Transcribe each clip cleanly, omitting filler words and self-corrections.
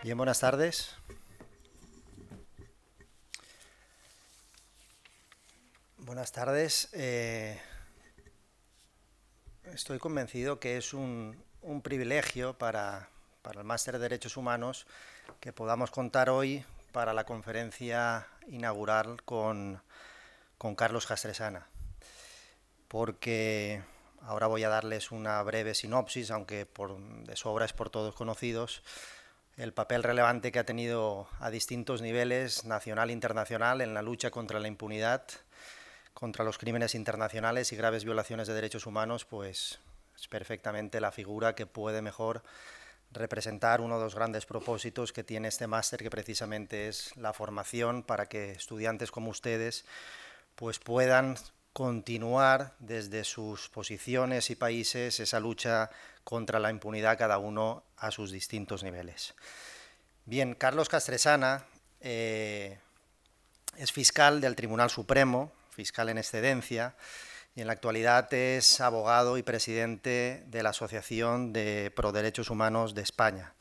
Bien, buenas tardes. Buenas tardes. Estoy convencido que es un privilegio para el Máster de Derechos Humanos que podamos contar hoy para la conferencia inaugural con Carlos Castresana, porque ahora voy a darles una breve sinopsis, aunque de sobra es por todos conocidos, el papel relevante que ha tenido a distintos niveles, nacional e internacional, en la lucha contra la impunidad, contra los crímenes internacionales y graves violaciones de derechos humanos, pues es perfectamente la figura que puede mejor representar uno de los grandes propósitos que tiene este máster, que precisamente es la formación para que estudiantes como ustedes pues puedan continuar desde sus posiciones y países esa lucha contra la impunidad, cada uno a sus distintos niveles. Bien, Carlos Castresana es fiscal del Tribunal Supremo, fiscal en excedencia, y en la actualidad es abogado y presidente de la Asociación de Pro Derechos Humanos de España.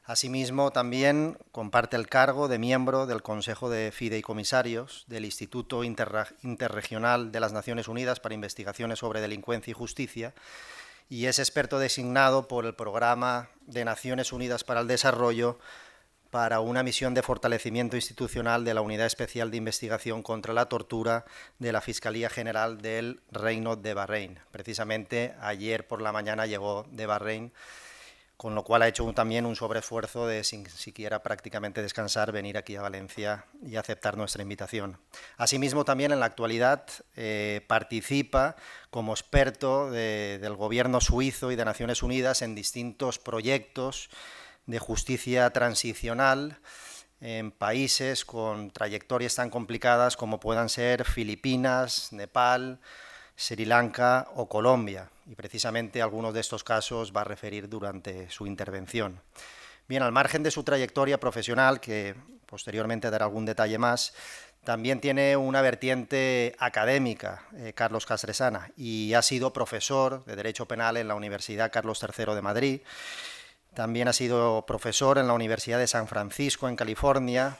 Asimismo, también comparte el cargo de miembro del Consejo de Fideicomisarios del Instituto Interregional de las Naciones Unidas para Investigaciones sobre Delincuencia y Justicia, y es experto designado por el Programa de Naciones Unidas para el Desarrollo para una misión de fortalecimiento institucional de la Unidad Especial de Investigación contra la Tortura de la Fiscalía General del Reino de Bahrein. Precisamente ayer por la mañana llegó de Bahrein, con lo cual ha hecho también un sobreesfuerzo de, sin siquiera prácticamente descansar, venir aquí a Valencia y aceptar nuestra invitación. Asimismo, también en la actualidad participa como experto del gobierno suizo y de Naciones Unidas en distintos proyectos de justicia transicional en países con trayectorias tan complicadas como puedan ser Filipinas, Nepal, Sri Lanka o Colombia, y precisamente algunos de estos casos va a referir durante su intervención. Bien, al margen de su trayectoria profesional, que posteriormente dará algún detalle más, también tiene una vertiente académica, Carlos Castresana, y ha sido profesor de Derecho Penal en la Universidad Carlos III de Madrid. También ha sido profesor en la Universidad de San Francisco, en California,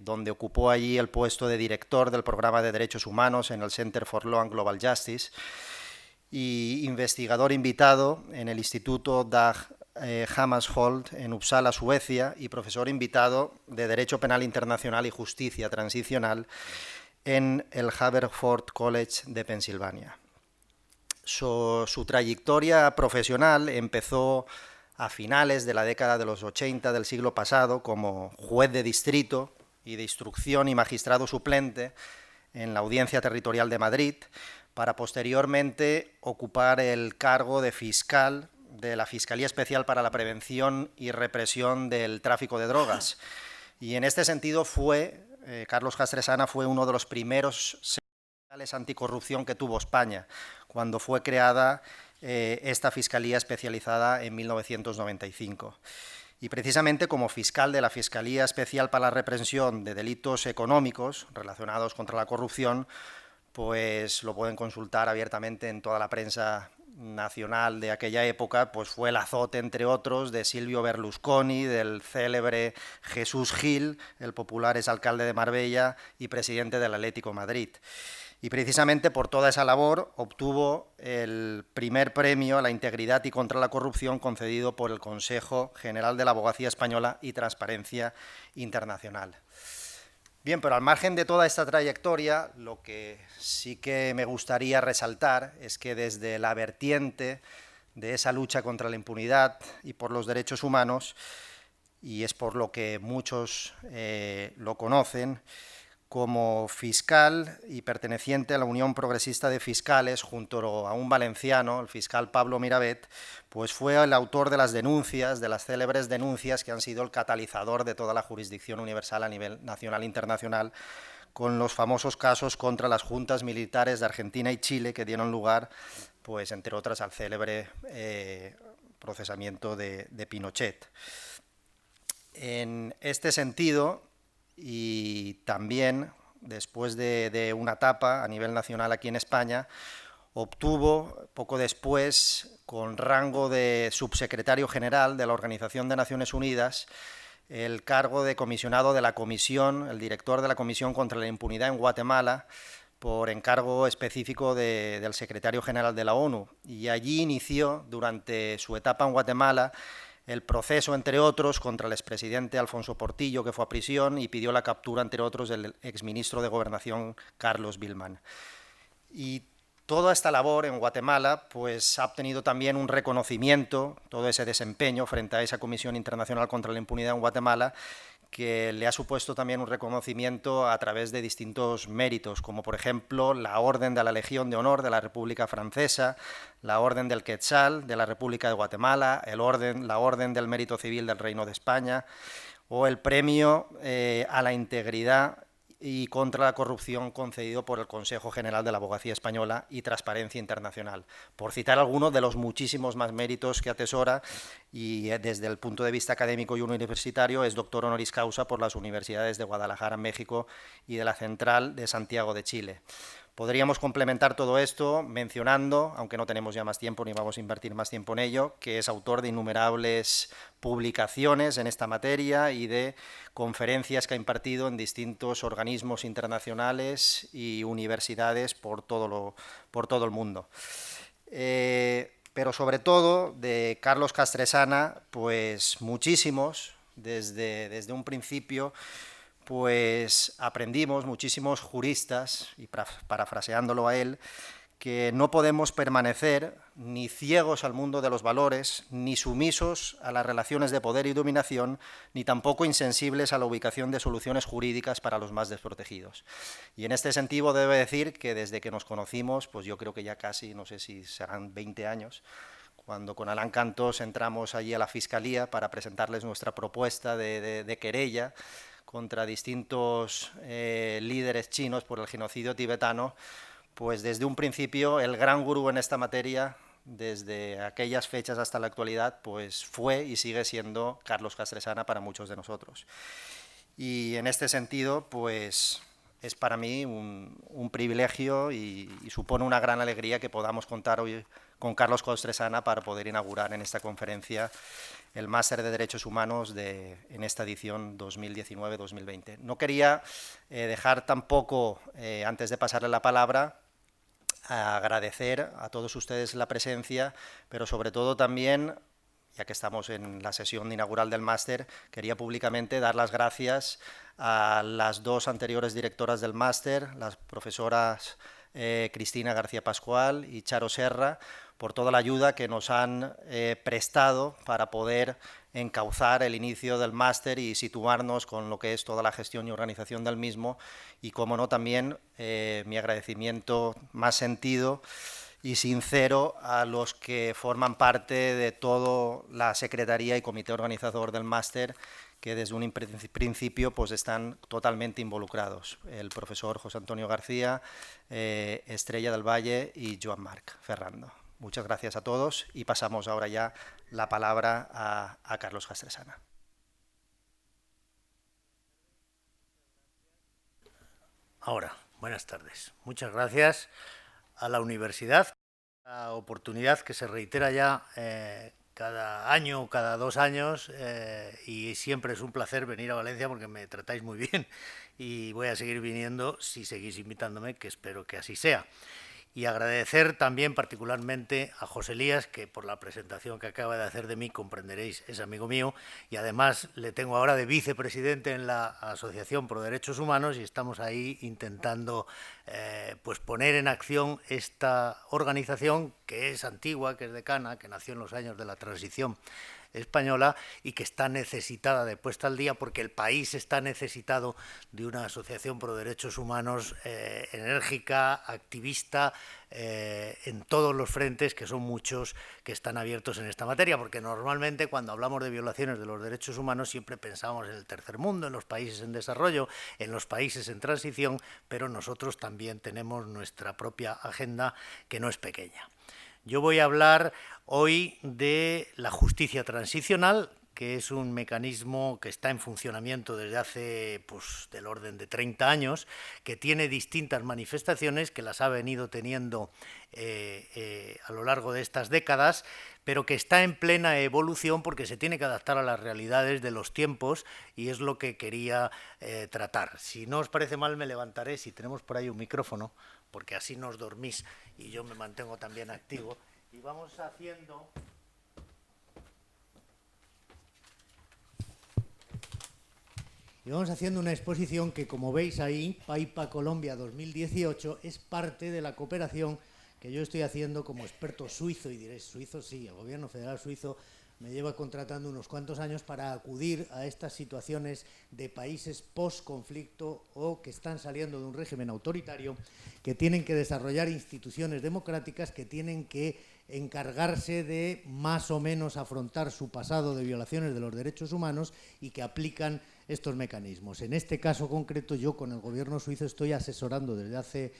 donde ocupó allí el puesto de director del programa de Derechos Humanos en el Center for Law and Global Justice, y investigador invitado en el Instituto Dag Hammarskjöld en Uppsala, Suecia, y profesor invitado de Derecho Penal Internacional y Justicia Transicional en el Haverford College de Pensilvania. Su trayectoria profesional empezó a finales de la década de los 80 del siglo pasado como juez de distrito y de instrucción y magistrado suplente en la Audiencia Territorial de Madrid, para posteriormente ocupar el cargo de fiscal de la Fiscalía Especial para la Prevención y Represión del Tráfico de Drogas. Y en este sentido Carlos Castresana fue uno de los primeros secretarios anticorrupción que tuvo España, cuando fue creada esta Fiscalía especializada en 1995. Y precisamente como fiscal de la Fiscalía Especial para la Represión de Delitos Económicos relacionados contra la corrupción, pues lo pueden consultar abiertamente en toda la prensa nacional de aquella época, pues fue el azote, entre otros, de Silvio Berlusconi, del célebre Jesús Gil, el popular exalcalde de Marbella y presidente del Atlético de Madrid. Y precisamente por toda esa labor obtuvo el primer premio a la integridad y contra la corrupción concedido por el Consejo General de la Abogacía Española y Transparencia Internacional. Bien, pero al margen de toda esta trayectoria, lo que sí que me gustaría resaltar es que desde la vertiente de esa lucha contra la impunidad y por los derechos humanos, y es por lo que muchos lo conocen, como fiscal y perteneciente a la Unión Progresista de Fiscales, junto a un valenciano, el fiscal Pablo Miravet, pues fue el autor de las denuncias, de las célebres denuncias que han sido el catalizador de toda la jurisdicción universal a nivel nacional e internacional, con los famosos casos contra las juntas militares de Argentina y Chile que dieron lugar, pues entre otras, al célebre procesamiento de Pinochet. En este sentido, y también después de una etapa a nivel nacional aquí en España, obtuvo poco después, con rango de subsecretario general de la Organización de Naciones Unidas, el cargo de comisionado de la Comisión, el director de la Comisión contra la Impunidad en Guatemala, por encargo específico del secretario general de la ONU. Y allí inició, durante su etapa en Guatemala, el proceso, entre otros, contra el expresidente Alfonso Portillo, que fue a prisión, y pidió la captura, entre otros, del exministro de Gobernación Carlos Bilman. Y toda esta labor en Guatemala pues, ha obtenido también un reconocimiento, todo ese desempeño frente a esa Comisión Internacional contra la Impunidad en Guatemala, que le ha supuesto también un reconocimiento a través de distintos méritos, como por ejemplo la Orden de la Legión de Honor de la República Francesa, la Orden del Quetzal de la República de Guatemala, la Orden del Mérito Civil del Reino de España, o el Premio a la Integridad y contra la corrupción concedido por el Consejo General de la Abogacía Española y Transparencia Internacional, por citar algunos de los muchísimos más méritos que atesora, y desde el punto de vista académico y universitario es doctor honoris causa por las universidades de Guadalajara, México, y de la Central de Santiago de Chile. Podríamos complementar todo esto mencionando, aunque no tenemos ya más tiempo ni vamos a invertir más tiempo en ello, que es autor de innumerables publicaciones en esta materia y de conferencias que ha impartido en distintos organismos internacionales y universidades por todo el mundo. Pero sobre todo de Carlos Castresana, pues muchísimos, desde un principio, pues aprendimos muchísimos juristas, y parafraseándolo a él, que no podemos permanecer ni ciegos al mundo de los valores, ni sumisos a las relaciones de poder y dominación, ni tampoco insensibles a la ubicación de soluciones jurídicas para los más desprotegidos. Y en este sentido debo decir que desde que nos conocimos, pues yo creo que ya casi, no sé si serán 20 años, cuando con Alain Cantós entramos allí a la Fiscalía para presentarles nuestra propuesta de querella contra distintos líderes chinos por el genocidio tibetano, pues desde un principio el gran gurú en esta materia, desde aquellas fechas hasta la actualidad, pues fue y sigue siendo Carlos Castresana para muchos de nosotros. Y en este sentido, pues es para mí un privilegio y supone una gran alegría que podamos contar hoy con Carlos Castresana para poder inaugurar en esta conferencia el Máster de Derechos Humanos en esta edición 2019-2020. No quería dejar tampoco, antes de pasarle la palabra, a agradecer a todos ustedes la presencia, pero sobre todo también, ya que estamos en la sesión inaugural del máster, quería públicamente dar las gracias a las dos anteriores directoras del máster, las profesoras Cristina García Pascual y Charo Serra, por toda la ayuda que nos han prestado para poder encauzar el inicio del máster y situarnos con lo que es toda la gestión y organización del mismo, y como no también mi agradecimiento más sentido y sincero a los que forman parte de toda la secretaría y comité organizador del máster, que desde un principio pues están totalmente involucrados, el profesor José Antonio García, Estrella del Valle y Joan Marc Ferrando. Muchas gracias a todos y pasamos ahora ya la palabra a Carlos Castresana. Ahora, buenas tardes. Muchas gracias a la universidad, la oportunidad que se reitera ya cada año, cada 2 años, y siempre es un placer venir a Valencia porque me tratáis muy bien y voy a seguir viniendo si seguís invitándome, que espero que así sea. Y agradecer también particularmente a José Elías, que por la presentación que acaba de hacer de mí, comprenderéis, es amigo mío, y además le tengo ahora de vicepresidente en la Asociación Pro Derechos Humanos, y estamos ahí intentando pues poner en acción esta organización que es antigua, que es decana, que nació en los años de la transición española y que está necesitada de puesta al día, porque el país está necesitado de una asociación pro derechos humanos enérgica, activista, en todos los frentes, que son muchos, que están abiertos en esta materia, porque normalmente cuando hablamos de violaciones de los derechos humanos siempre pensamos en el tercer mundo, en los países en desarrollo, en los países en transición, pero nosotros también tenemos nuestra propia agenda, que no es pequeña. Yo voy a hablar hoy de la justicia transicional, que es un mecanismo que está en funcionamiento desde hace del orden de 30 años, que tiene distintas manifestaciones, que las ha venido teniendo a lo largo de estas décadas, pero que está en plena evolución porque se tiene que adaptar a las realidades de los tiempos, y es lo que quería tratar. Si no os parece mal, me levantaré, si tenemos por ahí un micrófono, porque así no os dormís y yo me mantengo también activo, y vamos haciendo... Y vamos haciendo una exposición que, como veis ahí, Paipa Colombia 2018, es parte de la cooperación que yo estoy haciendo como experto suizo. Y diréis, suizo sí, el gobierno federal suizo me lleva contratando unos cuantos años para acudir a estas situaciones de países post-conflicto o que están saliendo de un régimen autoritario, que tienen que desarrollar instituciones democráticas, que tienen que encargarse de más o menos afrontar su pasado de violaciones de los derechos humanos y que aplican estos mecanismos. En este caso concreto, yo con el gobierno suizo estoy asesorando desde hace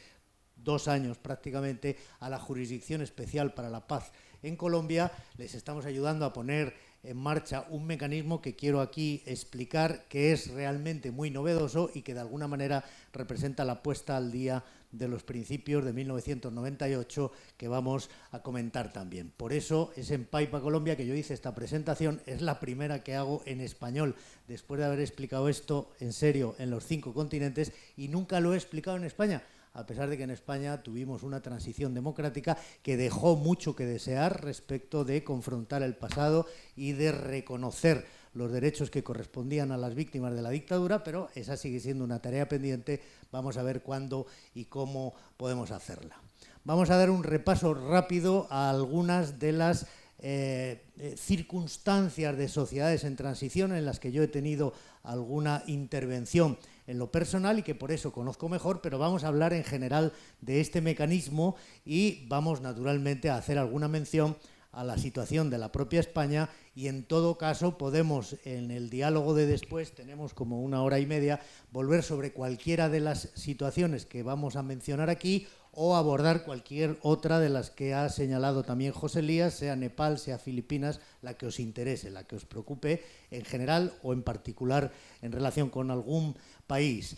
2 años prácticamente a la Jurisdicción Especial para la Paz en Colombia. Les estamos ayudando a poner en marcha un mecanismo que quiero aquí explicar, que es realmente muy novedoso y que de alguna manera representa la puesta al día de los principios de 1998 que vamos a comentar también. Por eso es en Paipa Colombia que yo hice esta presentación. Es la primera que hago en español después de haber explicado esto en serio en los 5 continentes, y nunca lo he explicado en España, a pesar de que en España tuvimos una transición democrática que dejó mucho que desear respecto de confrontar el pasado y de reconocer los derechos que correspondían a las víctimas de la dictadura, pero esa sigue siendo una tarea pendiente. Vamos a ver cuándo y cómo podemos hacerla. Vamos a dar un repaso rápido a algunas de las circunstancias de sociedades en transición en las que yo he tenido alguna intervención en lo personal y que por eso conozco mejor, pero vamos a hablar en general de este mecanismo y vamos naturalmente a hacer alguna mención a la situación de la propia España, y en todo caso podemos, en el diálogo de después, tenemos como 1 hora y media, volver sobre cualquiera de las situaciones que vamos a mencionar aquí o abordar cualquier otra de las que ha señalado también José Elías, sea Nepal, sea Filipinas, la que os interese, la que os preocupe en general o en particular en relación con algún país.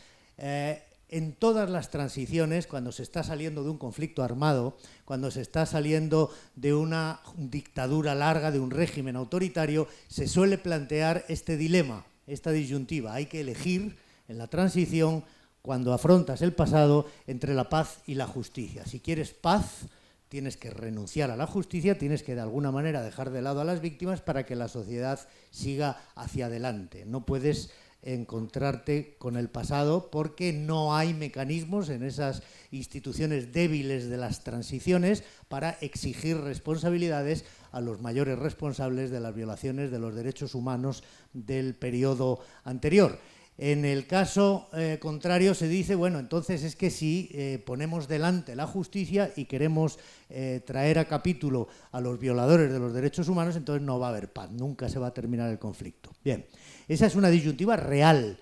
En todas las transiciones, cuando se está saliendo de un conflicto armado, cuando se está saliendo de una dictadura larga, de un régimen autoritario, se suele plantear este dilema, esta disyuntiva. Hay que elegir en la transición, cuando afrontas el pasado, entre la paz y la justicia. Si quieres paz, tienes que renunciar a la justicia, tienes que de alguna manera dejar de lado a las víctimas para que la sociedad siga hacia adelante. No puedes encontrarte con el pasado porque no hay mecanismos en esas instituciones débiles de las transiciones para exigir responsabilidades a los mayores responsables de las violaciones de los derechos humanos del periodo anterior. En el caso contrario se dice, bueno, entonces es que si ponemos delante la justicia y queremos traer a capítulo a los violadores de los derechos humanos, entonces no va a haber paz, nunca se va a terminar el conflicto. Bien, esa es una disyuntiva real.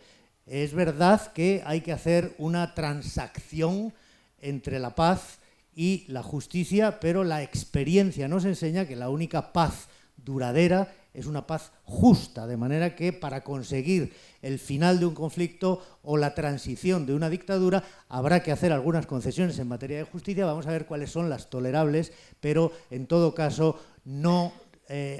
Es verdad que hay que hacer una transacción entre la paz y la justicia, pero la experiencia nos enseña que la única paz duradera es una paz justa, de manera que para conseguir el final de un conflicto o la transición de una dictadura habrá que hacer algunas concesiones en materia de justicia. Vamos a ver cuáles son las tolerables, pero en todo caso no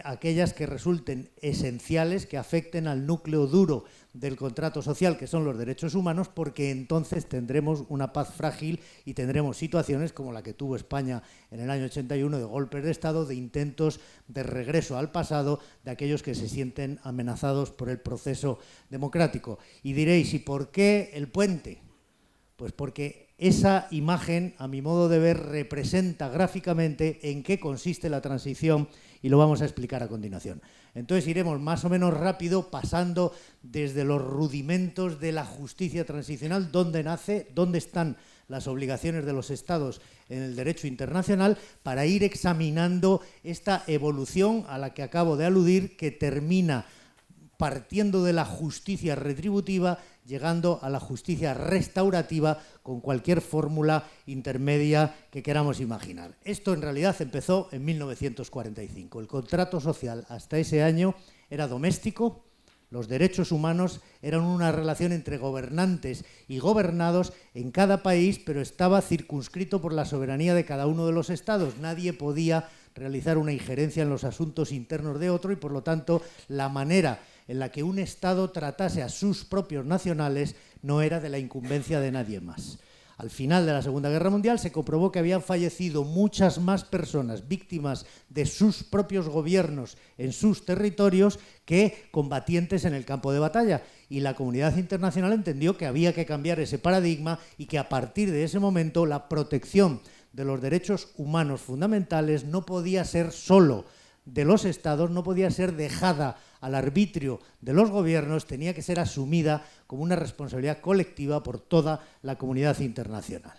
aquellas que resulten esenciales, que afecten al núcleo duro del contrato social, que son los derechos humanos, porque entonces tendremos una paz frágil y tendremos situaciones como la que tuvo España en el año 81, de golpes de Estado, de intentos de regreso al pasado de aquellos que se sienten amenazados por el proceso democrático. Y diréis, ¿y por qué el puente? Pues porque esa imagen, a mi modo de ver, representa gráficamente en qué consiste la transición, y lo vamos a explicar a continuación. Entonces iremos más o menos rápido, pasando desde los rudimentos de la justicia transicional, dónde nace, dónde están las obligaciones de los Estados en el derecho internacional, para ir examinando esta evolución a la que acabo de aludir, que termina partiendo de la justicia retributiva, llegando a la justicia restaurativa con cualquier fórmula intermedia que queramos imaginar. Esto en realidad empezó en 1945. El contrato social hasta ese año era doméstico. Los derechos humanos eran una relación entre gobernantes y gobernados en cada país, pero estaba circunscrito por la soberanía de cada uno de los estados. Nadie podía realizar una injerencia en los asuntos internos de otro y, por lo tanto, la manera en la que un Estado tratase a sus propios nacionales no era de la incumbencia de nadie más. Al final de la Segunda Guerra Mundial se comprobó que habían fallecido muchas más personas víctimas de sus propios gobiernos en sus territorios que combatientes en el campo de batalla. Y la comunidad internacional entendió que había que cambiar ese paradigma y que a partir de ese momento la protección de los derechos humanos fundamentales no podía ser solo de los Estados, no podía ser dejada al arbitrio de los gobiernos, tenía que ser asumida como una responsabilidad colectiva por toda la comunidad internacional.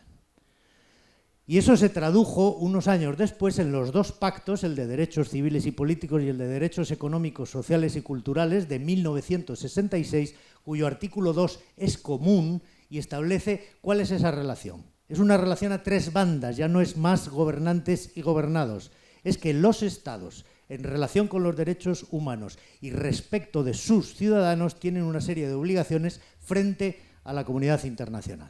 Y eso se tradujo unos años después en los dos pactos, el de derechos civiles y políticos y el de derechos económicos, sociales y culturales de 1966, cuyo artículo 2 es común y establece cuál es esa relación. Es una relación a tres bandas, ya no es más gobernantes y gobernados. Es que los Estados, en relación con los derechos humanos y respecto de sus ciudadanos, tienen una serie de obligaciones frente a la comunidad internacional.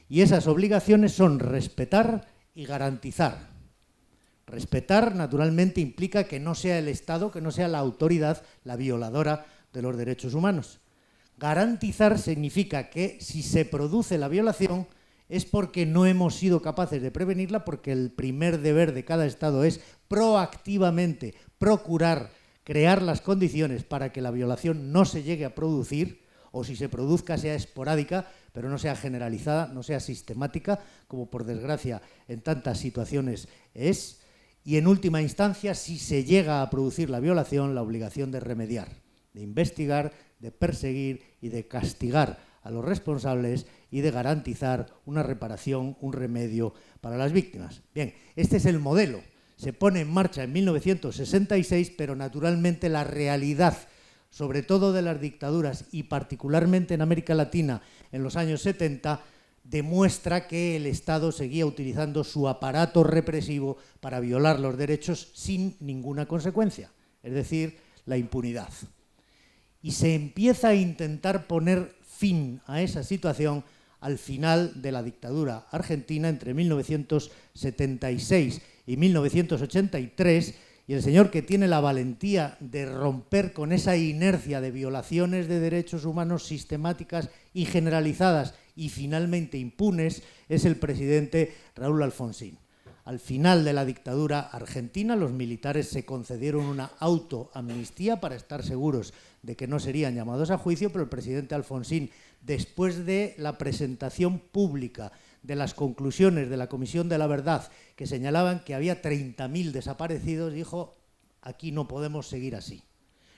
Y esas obligaciones son respetar y garantizar. Respetar, naturalmente, implica que no sea el Estado, que no sea la autoridad la violadora de los derechos humanos. Garantizar significa que si se produce la violación es porque no hemos sido capaces de prevenirla, porque el primer deber de cada Estado es proactivamente procurar crear las condiciones para que la violación no se llegue a producir, o si se produzca sea esporádica, pero no sea generalizada, no sea sistemática, como por desgracia en tantas situaciones es, y en última instancia, si se llega a producir la violación, la obligación de remediar, de investigar, de perseguir y de castigar a los responsables y de garantizar una reparación, un remedio para las víctimas. Bien, este es el modelo. Se pone en marcha en 1966, pero naturalmente la realidad, sobre todo de las dictaduras y particularmente en América Latina en los años 70, demuestra que el Estado seguía utilizando su aparato represivo para violar los derechos sin ninguna consecuencia, es decir, la impunidad. Y se empieza a intentar poner fin a esa situación al final de la dictadura argentina entre 1976 y 1983, y el señor que tiene la valentía de romper con esa inercia de violaciones de derechos humanos sistemáticas y generalizadas y finalmente impunes es el presidente Raúl Alfonsín. Al final de la dictadura argentina, los militares se concedieron una autoamnistía para estar seguros de que no serían llamados a juicio, pero el presidente Alfonsín, después de la presentación pública de las conclusiones de la Comisión de la Verdad, que señalaban que había 30.000 desaparecidos, dijo: aquí no podemos seguir así.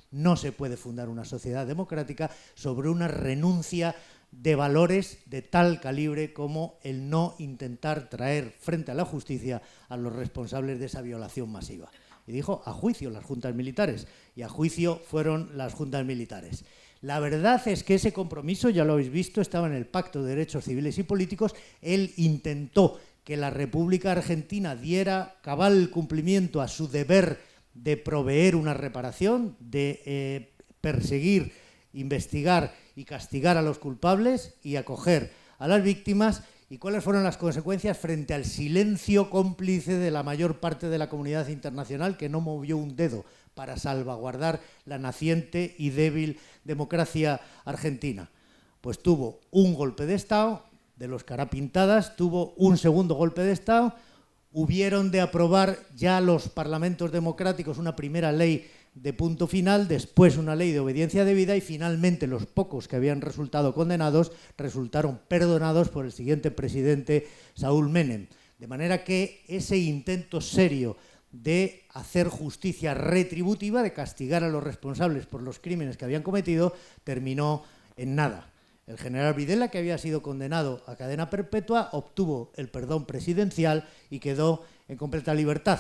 No se puede fundar una sociedad democrática sobre una renuncia de valores de tal calibre como el no intentar traer frente a la justicia a los responsables de esa violación masiva. Y dijo: a juicio las juntas militares. Y a juicio fueron las juntas militares. La verdad es que ese compromiso, ya lo habéis visto, estaba en el Pacto de Derechos Civiles y Políticos. Él intentó que la República Argentina diera cabal cumplimiento a su deber de proveer una reparación, de perseguir, investigar y castigar a los culpables y acoger a las víctimas. ¿Y cuáles fueron las consecuencias frente al silencio cómplice de la mayor parte de la comunidad internacional, que no movió un dedo para salvaguardar la naciente y débil democracia argentina? Pues tuvo un golpe de Estado, de los carapintadas, tuvo un segundo golpe de Estado, hubieron de aprobar ya los parlamentos democráticos una primera ley de punto final, después una ley de obediencia debida y finalmente los pocos que habían resultado condenados resultaron perdonados por el siguiente presidente, Saúl Menem. De manera que ese intento serio de hacer justicia retributiva, de castigar a los responsables por los crímenes que habían cometido, terminó en nada. El general Videla, que había sido condenado a cadena perpetua, obtuvo el perdón presidencial y quedó en completa libertad.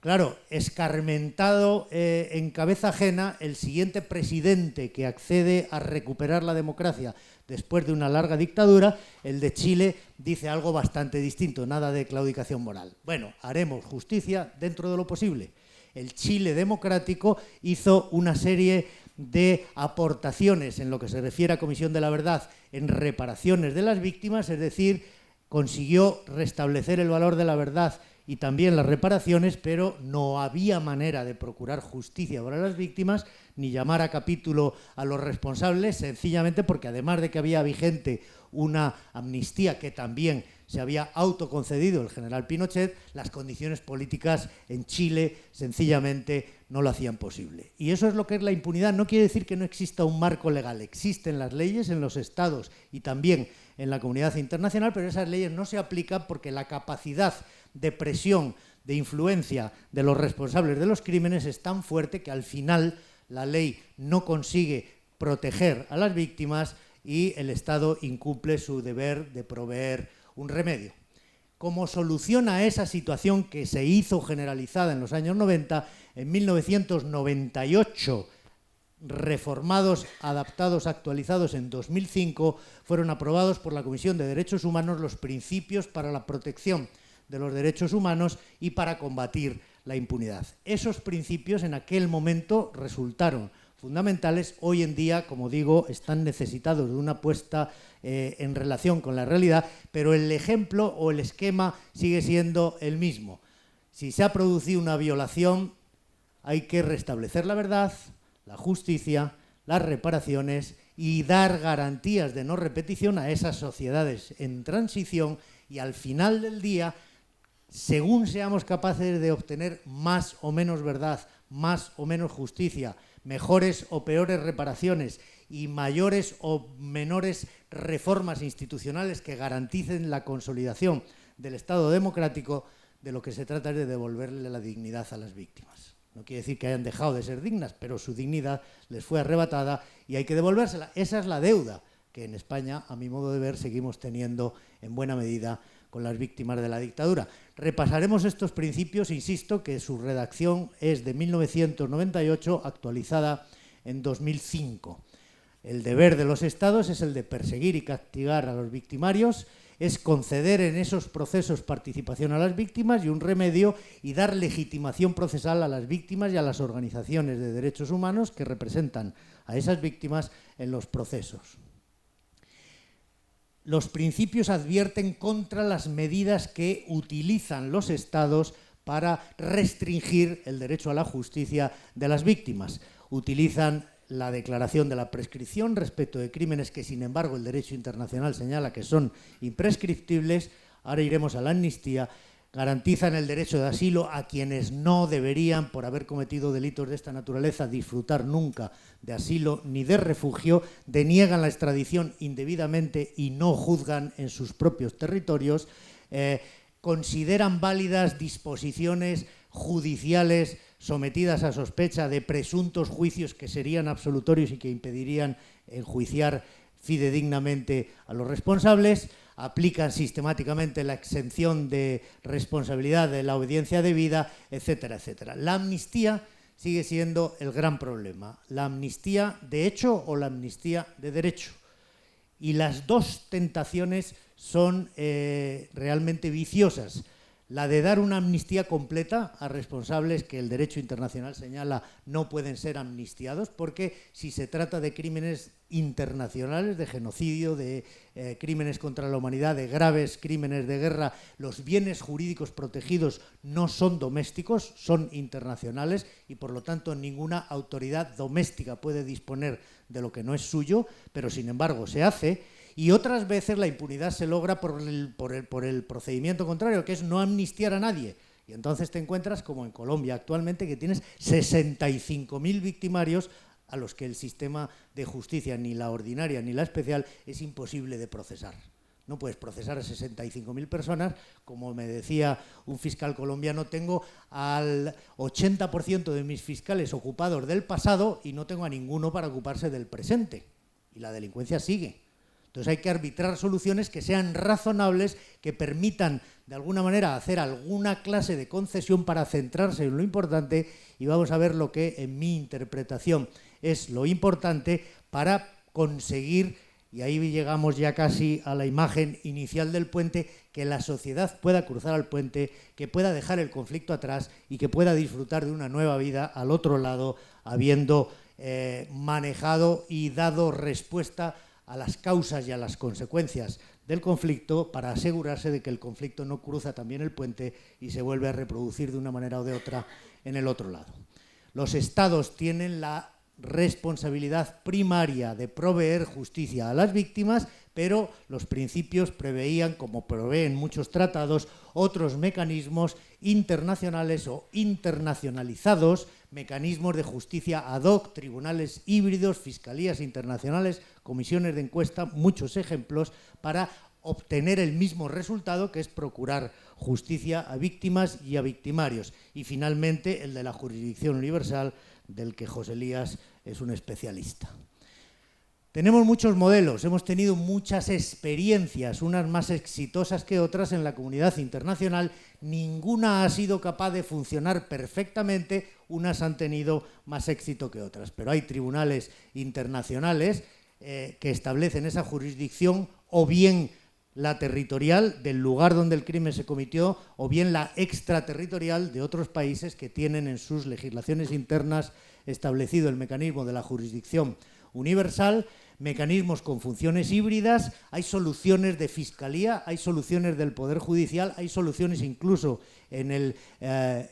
Claro, escarmentado en cabeza ajena, el siguiente presidente que accede a recuperar la democracia después de una larga dictadura, el de Chile, dice algo bastante distinto, nada de claudicación moral. Bueno, haremos justicia dentro de lo posible. El Chile democrático hizo una serie de aportaciones en lo que se refiere a Comisión de la Verdad en reparaciones de las víctimas, es decir, consiguió restablecer el valor de la verdad y también las reparaciones, pero no había manera de procurar justicia para las víctimas ni llamar a capítulo a los responsables, sencillamente porque además de que había vigente una amnistía que también se había autoconcedido el general Pinochet, las condiciones políticas en Chile sencillamente no lo hacían posible. Y eso es lo que es la impunidad. No quiere decir que no exista un marco legal. Existen las leyes en los estados y también en la comunidad internacional, pero esas leyes no se aplican porque la capacidad de presión, de influencia de los responsables de los crímenes es tan fuerte que al final la ley no consigue proteger a las víctimas y el Estado incumple su deber de proveer un remedio. Como solución a esa situación que se hizo generalizada en los años 90, en 1998, reformados, adaptados, actualizados en 2005, fueron aprobados por la Comisión de Derechos Humanos los principios para la protección de los derechos humanos y para combatir la impunidad. Esos principios en aquel momento resultaron fundamentales. Hoy en día, como digo, están necesitados de una puesta en relación con la realidad, pero el ejemplo o el esquema sigue siendo el mismo. Si se ha producido una violación, hay que restablecer la verdad, la justicia, las reparaciones y dar garantías de no repetición a esas sociedades en transición y al final del día, según seamos capaces de obtener más o menos verdad, más o menos justicia, mejores o peores reparaciones y mayores o menores reformas institucionales que garanticen la consolidación del Estado democrático, de lo que se trata es de devolverle la dignidad a las víctimas. No quiere decir que hayan dejado de ser dignas, pero su dignidad les fue arrebatada y hay que devolvérsela. Esa es la deuda que en España, a mi modo de ver, seguimos teniendo en buena medida con las víctimas de la dictadura. Repasaremos estos principios, insisto, que su redacción es de 1998, actualizada en 2005. El deber de los Estados es el de perseguir y castigar a los victimarios, es conceder en esos procesos participación a las víctimas y un remedio y dar legitimación procesal a las víctimas y a las organizaciones de derechos humanos que representan a esas víctimas en los procesos. Los principios advierten contra las medidas que utilizan los Estados para restringir el derecho a la justicia de las víctimas. Utilizan la declaración de la prescripción respecto de crímenes que, sin embargo, el derecho internacional señala que son imprescriptibles. Ahora iremos a la amnistía. Garantizan el derecho de asilo a quienes no deberían, por haber cometido delitos de esta naturaleza, disfrutar nunca de asilo ni de refugio, deniegan la extradición indebidamente y no juzgan en sus propios territorios, consideran válidas disposiciones judiciales sometidas a sospecha de presuntos juicios que serían absolutorios y que impedirían enjuiciar fidedignamente a los responsables, aplican sistemáticamente la exención de responsabilidad de la obediencia debida, etcétera, etcétera. La amnistía sigue siendo el gran problema. La amnistía de hecho o la amnistía de derecho. Y las dos tentaciones son realmente viciosas. La de dar una amnistía completa a responsables que el derecho internacional señala no pueden ser amnistiados, porque si se trata de crímenes internacionales, de genocidio, de crímenes contra la humanidad, de graves crímenes de guerra, los bienes jurídicos protegidos no son domésticos, son internacionales y por lo tanto ninguna autoridad doméstica puede disponer de lo que no es suyo, pero sin embargo se hace. Y otras veces la impunidad se logra por el procedimiento contrario, que es no amnistiar a nadie. Y entonces te encuentras, como en Colombia actualmente, que tienes 65.000 victimarios a los que el sistema de justicia, ni la ordinaria ni la especial, es imposible de procesar. No puedes procesar a 65.000 personas. Como me decía un fiscal colombiano, tengo al 80% de mis fiscales ocupados del pasado y no tengo a ninguno para ocuparse del presente. Y la delincuencia sigue. Entonces hay que arbitrar soluciones que sean razonables, que permitan de alguna manera hacer alguna clase de concesión para centrarse en lo importante, y vamos a ver lo que en mi interpretación es lo importante para conseguir, y ahí llegamos ya casi a la imagen inicial del puente, que la sociedad pueda cruzar al puente, que pueda dejar el conflicto atrás y que pueda disfrutar de una nueva vida al otro lado, habiendo manejado y dado respuesta a las causas y a las consecuencias del conflicto, para asegurarse de que el conflicto no cruza también el puente y se vuelve a reproducir de una manera o de otra en el otro lado. Los Estados tienen la responsabilidad primaria de proveer justicia a las víctimas, pero los principios preveían, como proveen muchos tratados, otros mecanismos internacionales o internacionalizados, mecanismos de justicia ad hoc, tribunales híbridos, fiscalías internacionales, comisiones de encuesta, muchos ejemplos para obtener el mismo resultado, que es procurar justicia a víctimas y a victimarios. Y finalmente el de la jurisdicción universal, del que José Elías es un especialista. Tenemos muchos modelos, hemos tenido muchas experiencias, unas más exitosas que otras en la comunidad internacional. Ninguna ha sido capaz de funcionar perfectamente, unas han tenido más éxito que otras. Pero hay tribunales internacionales que establecen esa jurisdicción, o bien la territorial del lugar donde el crimen se cometió, o bien la extraterritorial de otros países que tienen en sus legislaciones internas establecido el mecanismo de la jurisdicción universal, mecanismos con funciones híbridas, hay soluciones de fiscalía, hay soluciones del Poder Judicial, hay soluciones incluso en el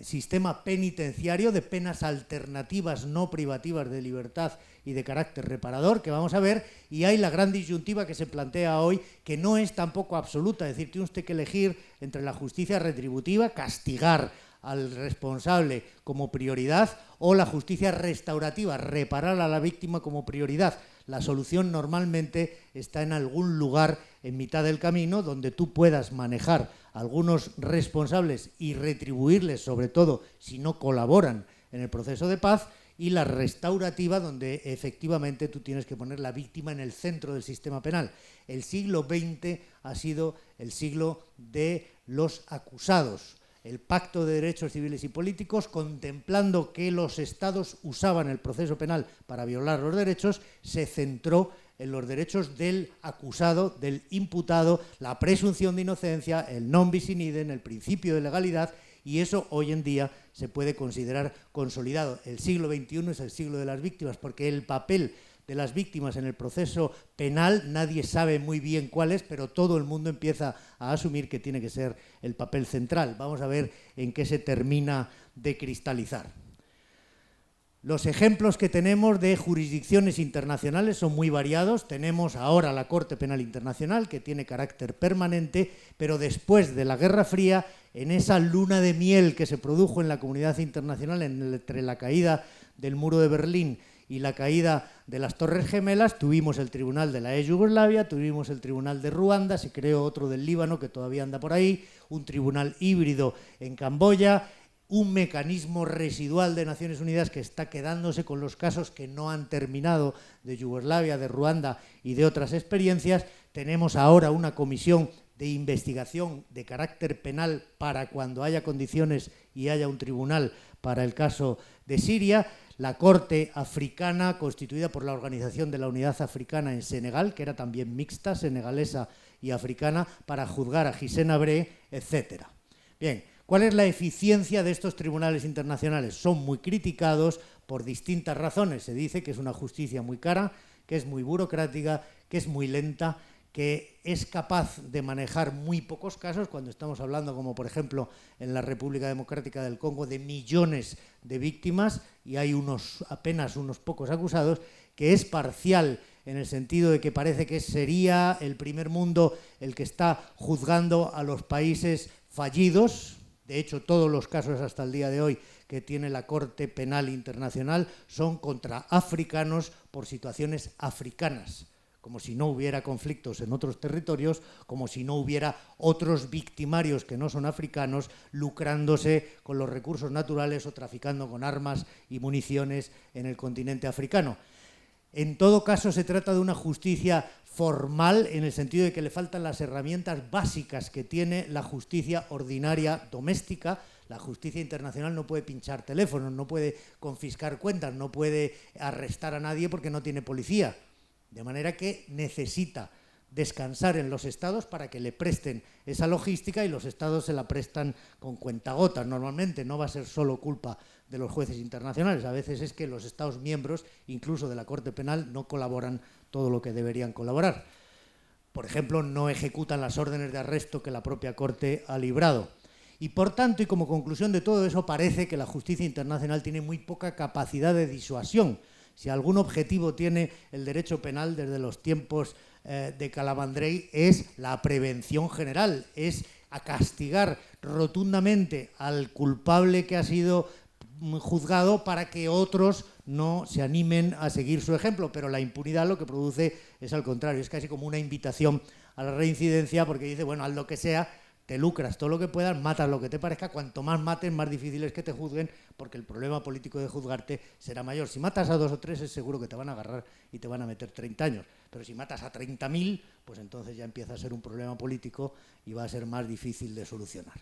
sistema penitenciario de penas alternativas no privativas de libertad y de carácter reparador, que vamos a ver, y hay la gran disyuntiva que se plantea hoy, que no es tampoco absoluta, es decir, tiene usted que elegir entre la justicia retributiva, castigar al responsable como prioridad, o la justicia restaurativa, reparar a la víctima como prioridad. La solución normalmente está en algún lugar en mitad del camino donde tú puedas manejar a algunos responsables y retribuirles, sobre todo si no colaboran en el proceso de paz, y la restaurativa, donde efectivamente tú tienes que poner la víctima en el centro del sistema penal. El siglo XX ha sido el siglo de los acusados. El Pacto de Derechos Civiles y Políticos, contemplando que los Estados usaban el proceso penal para violar los derechos, se centró en los derechos del acusado, del imputado, la presunción de inocencia, el non bis in idem, el principio de legalidad, y eso hoy en día se puede considerar consolidado. El siglo XXI es el siglo de las víctimas, porque el papel de las víctimas en el proceso penal nadie sabe muy bien cuál es, pero todo el mundo empieza a asumir que tiene que ser el papel central. Vamos a ver en qué se termina de cristalizar. Los ejemplos que tenemos de jurisdicciones internacionales son muy variados. Tenemos ahora la Corte Penal Internacional, que tiene carácter permanente, pero después de la Guerra Fría, en esa luna de miel que se produjo en la comunidad internacional entre la caída del muro de Berlín y la caída de las Torres Gemelas, tuvimos el Tribunal de la ex Yugoslavia, tuvimos el Tribunal de Ruanda, se creó otro del Líbano que todavía anda por ahí, un tribunal híbrido en Camboya, un mecanismo residual de Naciones Unidas que está quedándose con los casos que no han terminado de Yugoslavia, de Ruanda y de otras experiencias. Tenemos ahora una comisión de investigación de carácter penal para cuando haya condiciones y haya un tribunal para el caso de Siria. La Corte Africana, constituida por la Organización de la Unidad Africana en Senegal, que era también mixta, senegalesa y africana, para juzgar a Hissène Habré, etc. Bien, ¿cuál es la eficiencia de estos tribunales internacionales? Son muy criticados por distintas razones. Se dice que es una justicia muy cara, que es muy burocrática, que es muy lenta, que es capaz de manejar muy pocos casos, cuando estamos hablando, como por ejemplo en la República Democrática del Congo, de millones de víctimas y hay apenas unos pocos acusados, que es parcial en el sentido de que parece que sería el primer mundo el que está juzgando a los países fallidos. De hecho, todos los casos hasta el día de hoy que tiene la Corte Penal Internacional son contra africanos por situaciones africanas, como si no hubiera conflictos en otros territorios, como si no hubiera otros victimarios que no son africanos lucrándose con los recursos naturales o traficando con armas y municiones en el continente africano. En todo caso, se trata de una justicia formal, en el sentido de que le faltan las herramientas básicas que tiene la justicia ordinaria doméstica. La justicia internacional no puede pinchar teléfonos, no puede confiscar cuentas, no puede arrestar a nadie porque no tiene policía. De manera que necesita descansar en los estados para que le presten esa logística, y los estados se la prestan con cuentagotas normalmente. No va a ser solo culpa de los jueces internacionales, a veces es que los estados miembros, incluso de la Corte Penal, no colaboran todo lo que deberían colaborar. Por ejemplo, no ejecutan las órdenes de arresto que la propia Corte ha librado. Y por tanto, y como conclusión de todo eso, parece que la justicia internacional tiene muy poca capacidad de disuasión. Si algún objetivo tiene el derecho penal desde los tiempos de Calamandrei, es la prevención general, es a castigar rotundamente al culpable que ha sido juzgado para que otros no se animen a seguir su ejemplo. Pero la impunidad lo que produce es al contrario, es casi como una invitación a la reincidencia, porque dice, bueno, haz lo que sea, te lucras todo lo que puedas, matas lo que te parezca, cuanto más mates, más difícil es que te juzguen, porque el problema político de juzgarte será mayor. Si matas a 2 o 3 es seguro que te van a agarrar y te van a meter 30 años, pero si matas a 30.000, pues entonces ya empieza a ser un problema político y va a ser más difícil de solucionar.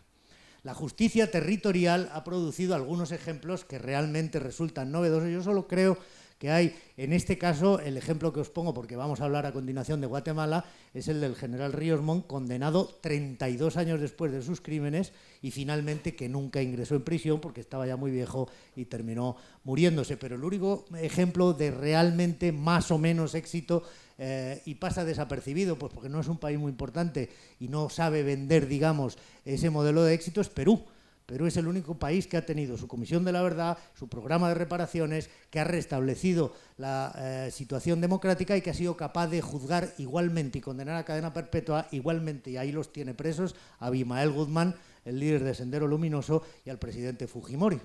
La justicia territorial ha producido algunos ejemplos que realmente resultan novedosos. Yo solo creo que hay, en este caso, el ejemplo que os pongo, porque vamos a hablar a continuación de Guatemala, es el del general Ríos Montt, condenado 32 años después de sus crímenes y finalmente que nunca ingresó en prisión porque estaba ya muy viejo y terminó muriéndose. Pero el único ejemplo de realmente más o menos éxito y pasa desapercibido, pues porque no es un país muy importante y no sabe vender, digamos, ese modelo de éxito, es Perú. Perú es el único país que ha tenido su Comisión de la Verdad, su programa de reparaciones, que ha restablecido la situación democrática y que ha sido capaz de juzgar igualmente y condenar a cadena perpetua igualmente, y ahí los tiene presos, a Abimael Guzmán, el líder de Sendero Luminoso, y al presidente Fujimori.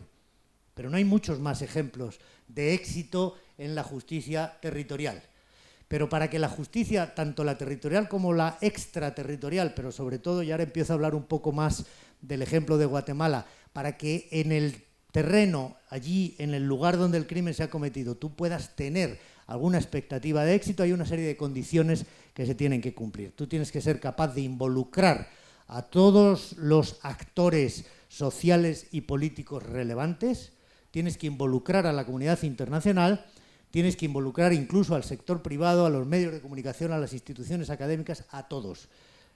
Pero no hay muchos más ejemplos de éxito en la justicia territorial. Pero para que la justicia, tanto la territorial como la extraterritorial, pero sobre todo, y ahora empiezo a hablar un poco más del ejemplo de Guatemala, para que en el terreno, allí en el lugar donde el crimen se ha cometido, tú puedas tener alguna expectativa de éxito, hay una serie de condiciones que se tienen que cumplir. Tú tienes que ser capaz de involucrar a todos los actores sociales y políticos relevantes, tienes que involucrar a la comunidad internacional, tienes que involucrar incluso al sector privado, a los medios de comunicación, a las instituciones académicas, a todos.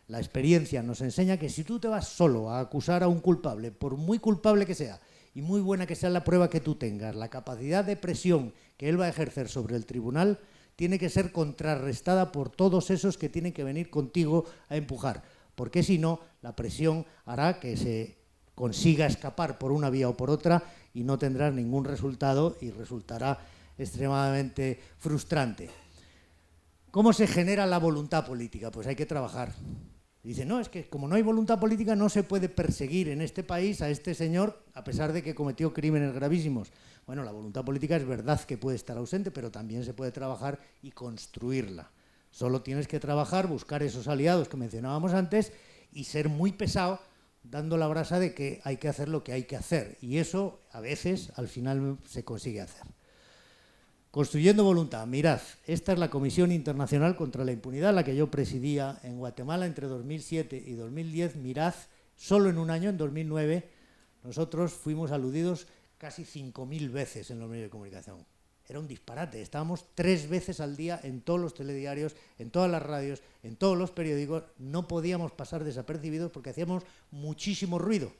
La experiencia nos enseña que si tú te vas solo a acusar a un culpable, por muy culpable que sea, y muy buena que sea la prueba que tú tengas, la capacidad de presión que él va a ejercer sobre el tribunal tiene que ser contrarrestada por todos esos que tienen que venir contigo a empujar, porque si no, la presión hará que se consiga escapar por una vía o por otra y no tendrás ningún resultado y resultará extremadamente frustrante. ¿Cómo se genera la voluntad política? Pues hay que trabajar. Dice, no, es que como no hay voluntad política no se puede perseguir en este país a este señor a pesar de que cometió crímenes gravísimos. Bueno, la voluntad política es verdad que puede estar ausente, pero también se puede trabajar y construirla. Solo tienes que trabajar, buscar esos aliados que mencionábamos antes y ser muy pesado dando la brasa de que hay que hacer lo que hay que hacer. Y eso a veces al final se consigue hacer. Construyendo voluntad. Mirad, esta es la Comisión Internacional contra la Impunidad, la que yo presidía en Guatemala entre 2007 y 2010. Mirad, solo en un año, en 2009, nosotros fuimos aludidos casi 5.000 veces en los medios de comunicación. Era un disparate. Estábamos 3 veces al día en todos los telediarios, en todas las radios, en todos los periódicos. No podíamos pasar desapercibidos porque hacíamos muchísimo ruido.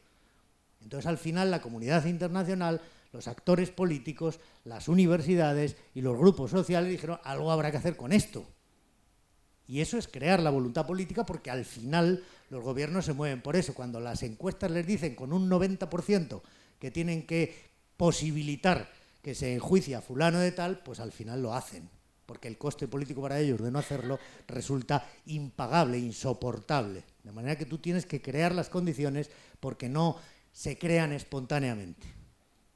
Entonces, al final, la comunidad internacional, los actores políticos, las universidades y los grupos sociales dijeron, algo habrá que hacer con esto. Y eso es crear la voluntad política, porque al final los gobiernos se mueven por eso. Cuando las encuestas les dicen con un 90% que tienen que posibilitar que se enjuicie a fulano de tal, pues al final lo hacen, porque el coste político para ellos de no hacerlo resulta impagable, insoportable. De manera que tú tienes que crear las condiciones porque no se crean espontáneamente.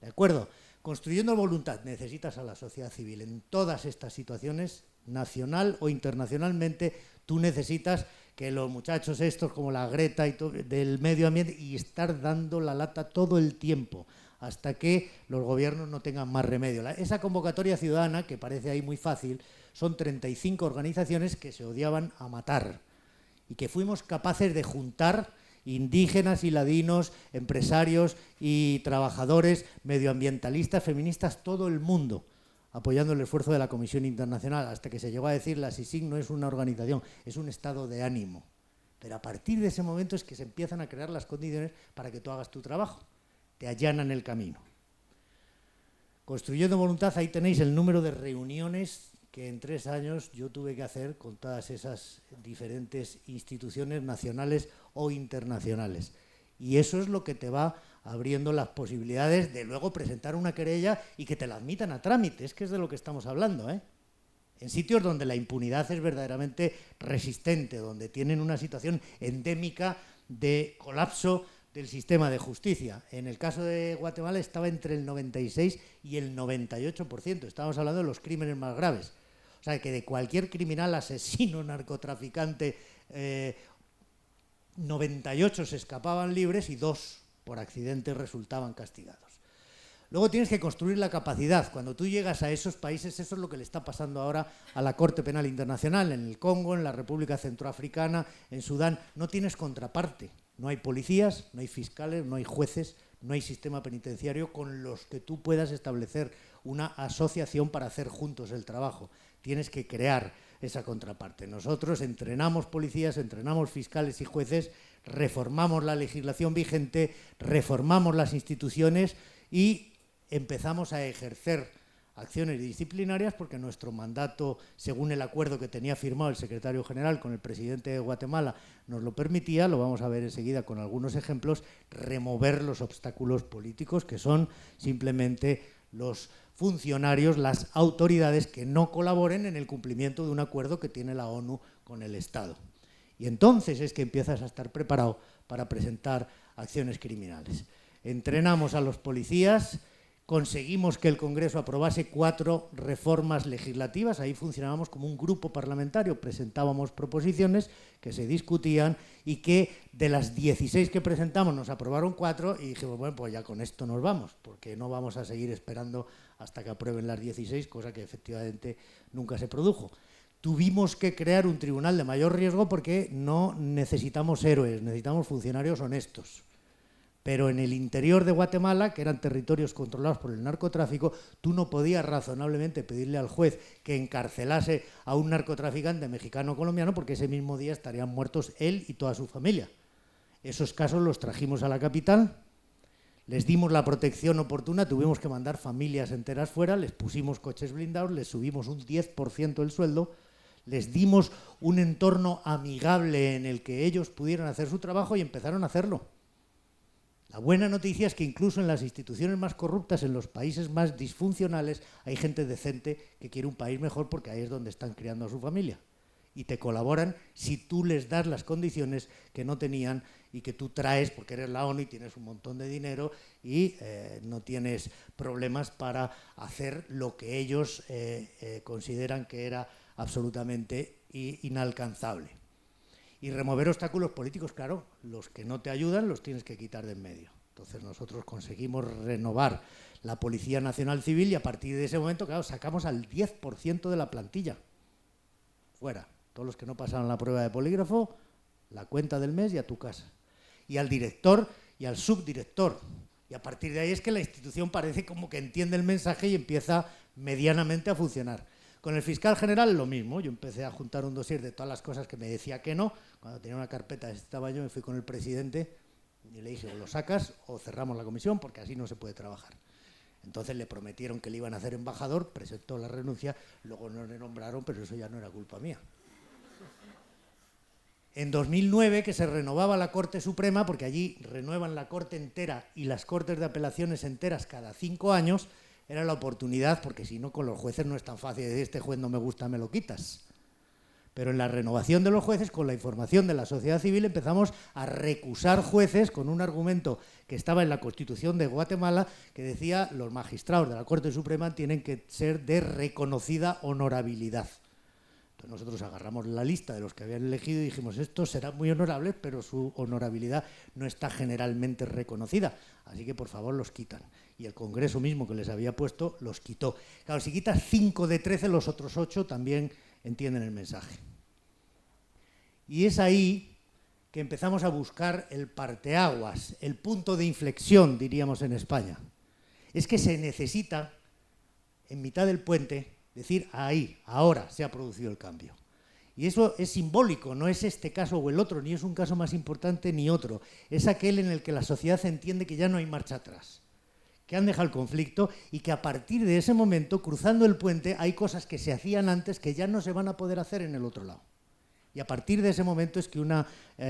¿De acuerdo? Construyendo voluntad necesitas a la sociedad civil. En todas estas situaciones, nacional o internacionalmente, tú necesitas que los muchachos estos como la Greta y del medio ambiente y estar dando la lata todo el tiempo hasta que los gobiernos no tengan más remedio. Esa convocatoria ciudadana, que parece ahí muy fácil, son 35 organizaciones que se odiaban a matar y que fuimos capaces de juntar indígenas y ladinos, empresarios y trabajadores, medioambientalistas, feministas, todo el mundo, apoyando el esfuerzo de la Comisión Internacional, hasta que se llegó a decir la CICIG no es una organización, es un estado de ánimo. Pero a partir de ese momento es que se empiezan a crear las condiciones para que tú hagas tu trabajo, te allanan el camino. Construyendo voluntad, ahí tenéis el número de reuniones que en 3 años yo tuve que hacer con todas esas diferentes instituciones nacionales o internacionales. Y eso es lo que te va abriendo las posibilidades de luego presentar una querella y que te la admitan a trámite. Es que es de lo que estamos hablando, ¿eh? En sitios donde la impunidad es verdaderamente resistente, donde tienen una situación endémica de colapso del sistema de justicia. En el caso de Guatemala estaba entre el 96 y el 98%. Estábamos hablando de los crímenes más graves. O sea, que de cualquier criminal, asesino, narcotraficante, 98 se escapaban libres y 2 por accidente resultaban castigados. Luego tienes que construir la capacidad. Cuando tú llegas a esos países, eso es lo que le está pasando ahora a la Corte Penal Internacional, en el Congo, en la República Centroafricana, en Sudán. No tienes contraparte. No hay policías, no hay fiscales, no hay jueces, no hay sistema penitenciario con los que tú puedas establecer una asociación para hacer juntos el trabajo. Tienes que crear esa contraparte. Nosotros entrenamos policías, entrenamos fiscales y jueces, reformamos la legislación vigente, reformamos las instituciones y empezamos a ejercer acciones disciplinarias porque nuestro mandato, según el acuerdo que tenía firmado el secretario general con el presidente de Guatemala, nos lo permitía, lo vamos a ver enseguida con algunos ejemplos, remover los obstáculos políticos que son simplemente los funcionarios, las autoridades que no colaboren en el cumplimiento de un acuerdo que tiene la ONU con el Estado. Y entonces es que empiezas a estar preparado para presentar acciones criminales. Entrenamos a los policías, conseguimos que el Congreso aprobase 4 reformas legislativas, ahí funcionábamos como un grupo parlamentario, presentábamos proposiciones que se discutían y que de las 16 que presentamos nos aprobaron 4 y dijimos, bueno, pues ya con esto nos vamos, porque no vamos a seguir esperando hasta que aprueben las 16, cosa que efectivamente nunca se produjo. Tuvimos que crear un tribunal de mayor riesgo porque no necesitamos héroes, necesitamos funcionarios honestos. Pero en el interior de Guatemala, que eran territorios controlados por el narcotráfico, tú no podías razonablemente pedirle al juez que encarcelase a un narcotraficante mexicano o colombiano porque ese mismo día estarían muertos él y toda su familia. Esos casos los trajimos a la capital, les dimos la protección oportuna, tuvimos que mandar familias enteras fuera, les pusimos coches blindados, les subimos un 10% el sueldo, les dimos un entorno amigable en el que ellos pudieran hacer su trabajo y empezaron a hacerlo. La buena noticia es que incluso en las instituciones más corruptas, en los países más disfuncionales, hay gente decente que quiere un país mejor porque ahí es donde están criando a su familia. Y te colaboran si tú les das las condiciones que no tenían y que tú traes porque eres la ONU y tienes un montón de dinero y no tienes problemas para hacer lo que ellos consideran que era absolutamente inalcanzable. Y remover obstáculos políticos, claro, los que no te ayudan los tienes que quitar de en medio. Entonces nosotros conseguimos renovar la Policía Nacional Civil y a partir de ese momento, claro, sacamos al 10% de la plantilla. Fuera. Todos los que no pasaron la prueba de polígrafo, la cuenta del mes y a tu casa. Y al director y al subdirector. Y a partir de ahí es que la institución parece como que entiende el mensaje y empieza medianamente a funcionar. Con el fiscal general lo mismo, yo empecé a juntar un dossier de todas las cosas que me decía que no. Cuando tenía una carpeta de este tamaño me fui con el presidente y le dije, o lo sacas o cerramos la comisión porque así no se puede trabajar. Entonces le prometieron que le iban a hacer embajador, presentó la renuncia, luego no le nombraron, pero eso ya no era culpa mía. En 2009, que se renovaba la Corte Suprema, porque allí renuevan la Corte entera y las Cortes de Apelaciones enteras cada 5 años, era la oportunidad, porque si no con los jueces no es tan fácil decir este juez no me gusta, me lo quitas. Pero en la renovación de los jueces, con la información de la sociedad civil, empezamos a recusar jueces con un argumento que estaba en la Constitución de Guatemala, que decía los magistrados de la Corte Suprema tienen que ser de reconocida honorabilidad. Entonces nosotros agarramos la lista de los que habían elegido y dijimos, estos serán muy honorables, pero su honorabilidad no está generalmente reconocida, así que por favor los quitan. Y el Congreso mismo que les había puesto los quitó. Claro, si quitas 5 de 13, los otros 8 también entienden el mensaje. Y es ahí que empezamos a buscar el parteaguas, el punto de inflexión, diríamos en España. Es que se necesita, en mitad del puente, decir ahí, ahora se ha producido el cambio. Y eso es simbólico, no es este caso o el otro, ni es un caso más importante ni otro. Es aquel en el que la sociedad entiende que ya no hay marcha atrás, que han dejado el conflicto y que a partir de ese momento, cruzando el puente, hay cosas que se hacían antes que ya no se van a poder hacer en el otro lado. Y a partir de ese momento es que una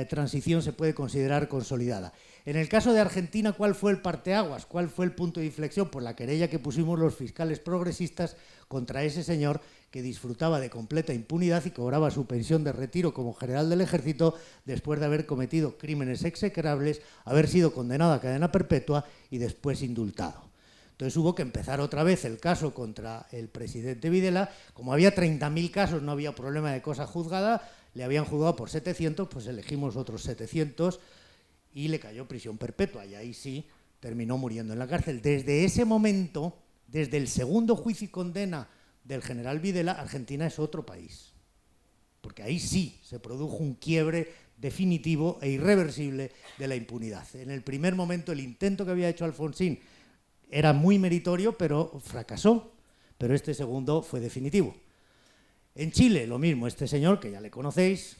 transición se puede considerar consolidada. En el caso de Argentina, ¿cuál fue el parteaguas? ¿Cuál fue el punto de inflexión? Pues la querella que pusimos los fiscales progresistas contra ese señor que disfrutaba de completa impunidad y cobraba su pensión de retiro como general del ejército después de haber cometido crímenes execrables, haber sido condenado a cadena perpetua y después indultado. Entonces hubo que empezar otra vez el caso contra el presidente Videla. Como había 30.000 casos, no había problema de cosa juzgada, le habían juzgado por 700, pues elegimos otros 700 y le cayó prisión perpetua. Y ahí sí terminó muriendo en la cárcel. Desde ese momento, desde el segundo juicio y condena del general Videla, Argentina es otro país. Porque ahí sí se produjo un quiebre definitivo e irreversible de la impunidad. En el primer momento el intento que había hecho Alfonsín era muy meritorio, pero fracasó. Pero este segundo fue definitivo. En Chile, lo mismo, este señor, que ya le conocéis,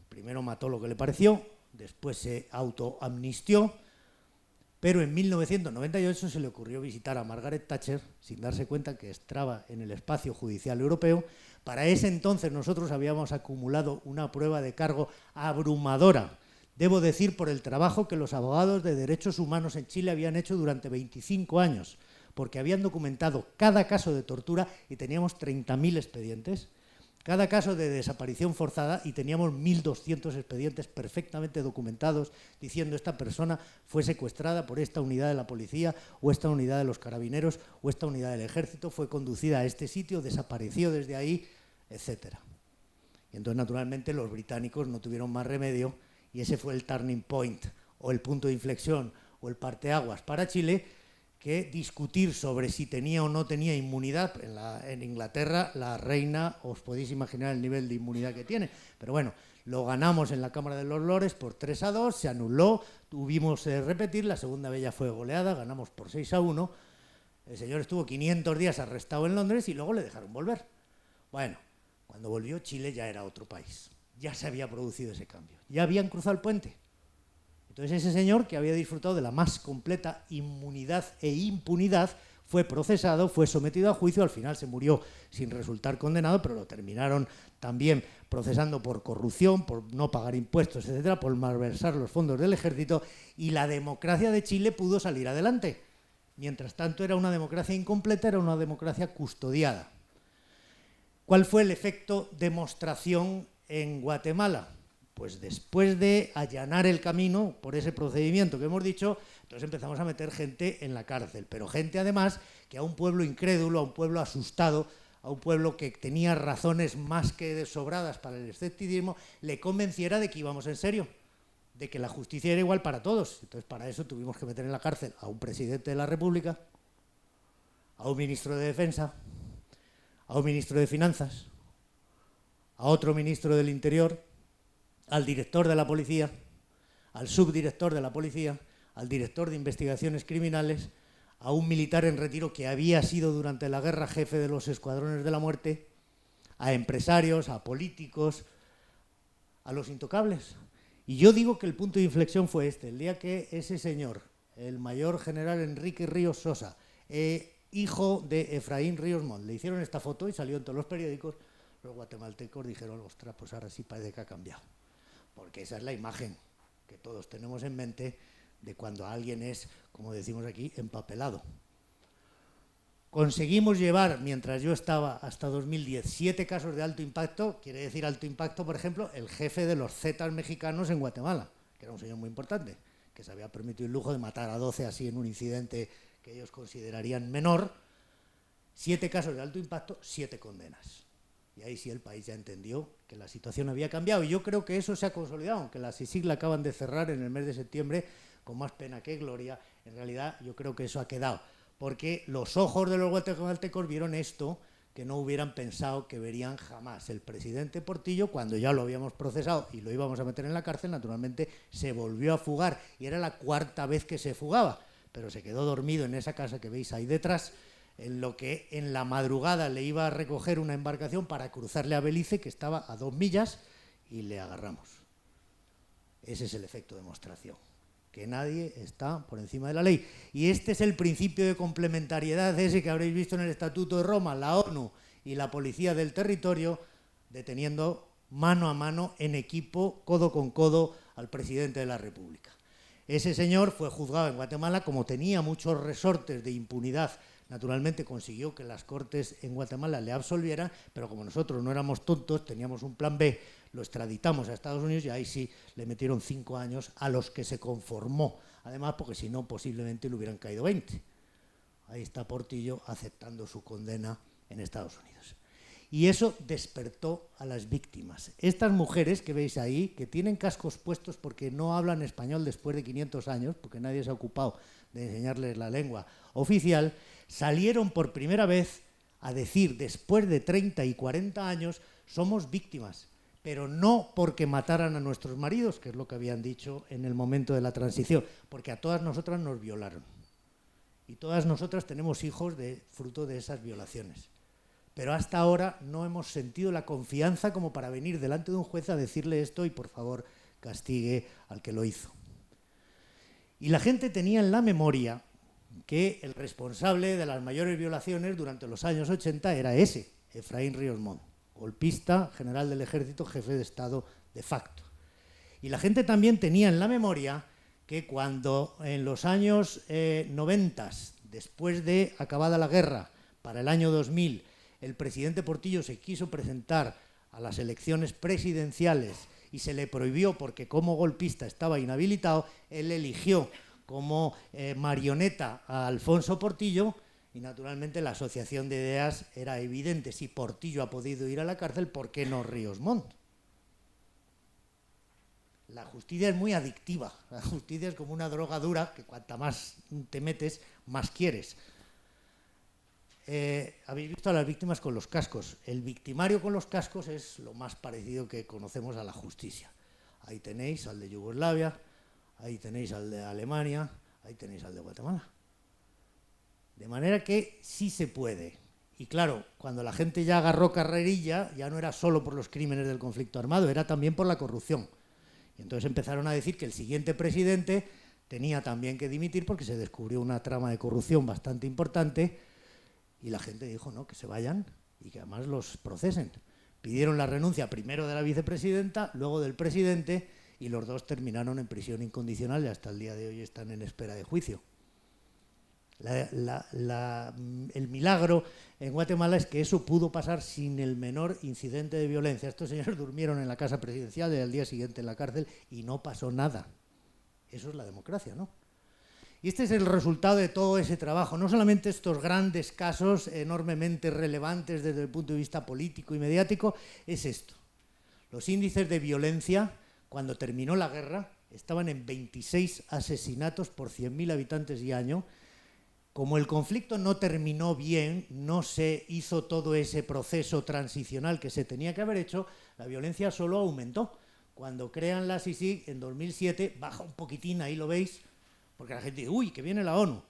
primero mató lo que le pareció, después se autoamnistió, pero en 1998 se le ocurrió visitar a Margaret Thatcher, sin darse cuenta que estaba en el espacio judicial europeo. Para ese entonces nosotros habíamos acumulado una prueba de cargo abrumadora, debo decir, por el trabajo que los abogados de derechos humanos en Chile habían hecho durante 25 años, porque habían documentado cada caso de tortura y teníamos 30.000 expedientes. Cada caso de desaparición forzada y teníamos 1.200 expedientes perfectamente documentados diciendo esta persona fue secuestrada por esta unidad de la policía o esta unidad de los carabineros o esta unidad del ejército, fue conducida a este sitio, desapareció desde ahí, etc. Y entonces, naturalmente, los británicos no tuvieron más remedio y ese fue el turning point o el punto de inflexión o el parteaguas para Chile, que discutir sobre si tenía o no tenía inmunidad. En Inglaterra la reina, os podéis imaginar el nivel de inmunidad que tiene, pero bueno, lo ganamos en la Cámara de los Lores por 3-2, se anuló, tuvimos que repetir, la segunda vez ya fue goleada, ganamos por 6-1, el señor estuvo 500 días arrestado en Londres y luego le dejaron volver. Bueno, cuando volvió Chile ya era otro país, ya se había producido ese cambio, ya habían cruzado el puente. Entonces ese señor, que había disfrutado de la más completa inmunidad e impunidad, fue procesado, fue sometido a juicio, al final se murió sin resultar condenado, pero lo terminaron también procesando por corrupción, por no pagar impuestos, etcétera, por malversar los fondos del ejército, y la democracia de Chile pudo salir adelante. Mientras tanto era una democracia incompleta, era una democracia custodiada. ¿Cuál fue el efecto demostración en Guatemala? Pues después de allanar el camino por ese procedimiento que hemos dicho, entonces empezamos a meter gente en la cárcel, pero gente además que a un pueblo incrédulo, a un pueblo asustado, a un pueblo que tenía razones más que sobradas para el escepticismo, le convenciera de que íbamos en serio, de que la justicia era igual para todos. Entonces para eso tuvimos que meter en la cárcel a un presidente de la República, a un ministro de Defensa, a un ministro de Finanzas, a otro ministro del Interior, al director de la policía, al subdirector de la policía, al director de investigaciones criminales, a un militar en retiro que había sido durante la guerra jefe de los escuadrones de la muerte, a empresarios, a políticos, a los intocables. Y yo digo que el punto de inflexión fue este, el día que ese señor, el mayor general Enrique Ríos Sosa, hijo de Efraín Ríos Montt, le hicieron esta foto y salió en todos los periódicos, los guatemaltecos dijeron, ostras, pues ahora sí parece que ha cambiado. Porque esa es la imagen que todos tenemos en mente de cuando alguien es, como decimos aquí, empapelado. Conseguimos llevar, mientras yo estaba, hasta 2010, 7 casos de alto impacto. Quiere decir alto impacto, por ejemplo, el jefe de los Zetas mexicanos en Guatemala, que era un señor muy importante, que se había permitido el lujo de matar a 12 así en un incidente que ellos considerarían menor. 7 casos de alto impacto, 7 condenas. Y ahí sí el país ya entendió que la situación había cambiado. Y yo creo que eso se ha consolidado, aunque la CICIG la acaban de cerrar en el mes de septiembre, con más pena que gloria. En realidad yo creo que eso ha quedado, porque los ojos de los guatemaltecos vieron esto que no hubieran pensado que verían jamás. El presidente Portillo, cuando ya lo habíamos procesado y lo íbamos a meter en la cárcel, naturalmente se volvió a fugar, y era la cuarta vez que se fugaba, pero se quedó dormido en esa casa que veis ahí detrás, en lo que en la madrugada le iba a recoger una embarcación para cruzarle a Belice, que estaba a 2 millas, y le agarramos. Ese es el efecto de demostración, que nadie está por encima de la ley. Y este es el principio de complementariedad ese que habréis visto en el Estatuto de Roma, la ONU y la Policía del Territorio deteniendo mano a mano, en equipo, codo con codo, al presidente de la República. Ese señor fue juzgado en Guatemala, como tenía muchos resortes de impunidad. Naturalmente consiguió que las Cortes en Guatemala le absolvieran, pero como nosotros no éramos tontos, teníamos un plan B, lo extraditamos a Estados Unidos y ahí sí le metieron 5 años, a los que se conformó. Además, porque si no, posiblemente le hubieran caído 20. Ahí está Portillo aceptando su condena en Estados Unidos. Y eso despertó a las víctimas. Estas mujeres que veis ahí, que tienen cascos puestos porque no hablan español después de 500 años, porque nadie se ha ocupado de enseñarles la lengua oficial, salieron por primera vez a decir, después de 30 y 40 años, somos víctimas, pero no porque mataran a nuestros maridos, que es lo que habían dicho en el momento de la transición, porque a todas nosotras nos violaron. Y todas nosotras tenemos hijos fruto de esas violaciones. Pero hasta ahora no hemos sentido la confianza como para venir delante de un juez a decirle esto y por favor castigue al que lo hizo. Y la gente tenía en la memoria que el responsable de las mayores violaciones durante los años 80 era ese, Efraín Ríos Montt, golpista, general del ejército, jefe de Estado de facto. Y la gente también tenía en la memoria que cuando en los años 90, después de acabada la guerra, para el año 2000, el presidente Portillo se quiso presentar a las elecciones presidenciales y se le prohibió porque como golpista estaba inhabilitado, él eligió como marioneta a Alfonso Portillo y naturalmente la asociación de ideas era evidente. Si Portillo ha podido ir a la cárcel, ¿por qué no Ríos Montt? La justicia es muy adictiva, la justicia es como una droga dura que cuanta más te metes, más quieres. Habéis visto a las víctimas con los cascos. El victimario con los cascos es lo más parecido que conocemos a la justicia. Ahí tenéis al de Yugoslavia, ahí tenéis al de Alemania, ahí tenéis al de Guatemala. De manera que sí se puede. Y claro, cuando la gente ya agarró carrerilla, ya no era solo por los crímenes del conflicto armado, era también por la corrupción. Y entonces empezaron a decir que el siguiente presidente tenía también que dimitir porque se descubrió una trama de corrupción bastante importante. Y la gente dijo, no, que se vayan y que además los procesen. Pidieron la renuncia primero de la vicepresidenta, luego del presidente, y los dos terminaron en prisión incondicional y hasta el día de hoy están en espera de juicio. El milagro en Guatemala es que eso pudo pasar sin el menor incidente de violencia. Estos señores durmieron en la casa presidencial y al día siguiente en la cárcel y no pasó nada. Eso es la democracia, ¿no? Y este es el resultado de todo ese trabajo, no solamente estos grandes casos enormemente relevantes desde el punto de vista político y mediático, es esto. Los índices de violencia, cuando terminó la guerra, estaban en 26 asesinatos por 100.000 habitantes y año. Como el conflicto no terminó bien, no se hizo todo ese proceso transicional que se tenía que haber hecho, la violencia solo aumentó. Cuando crean la CICIG en 2007, baja un poquitín, ahí lo veis, porque la gente dice, uy, que viene la ONU.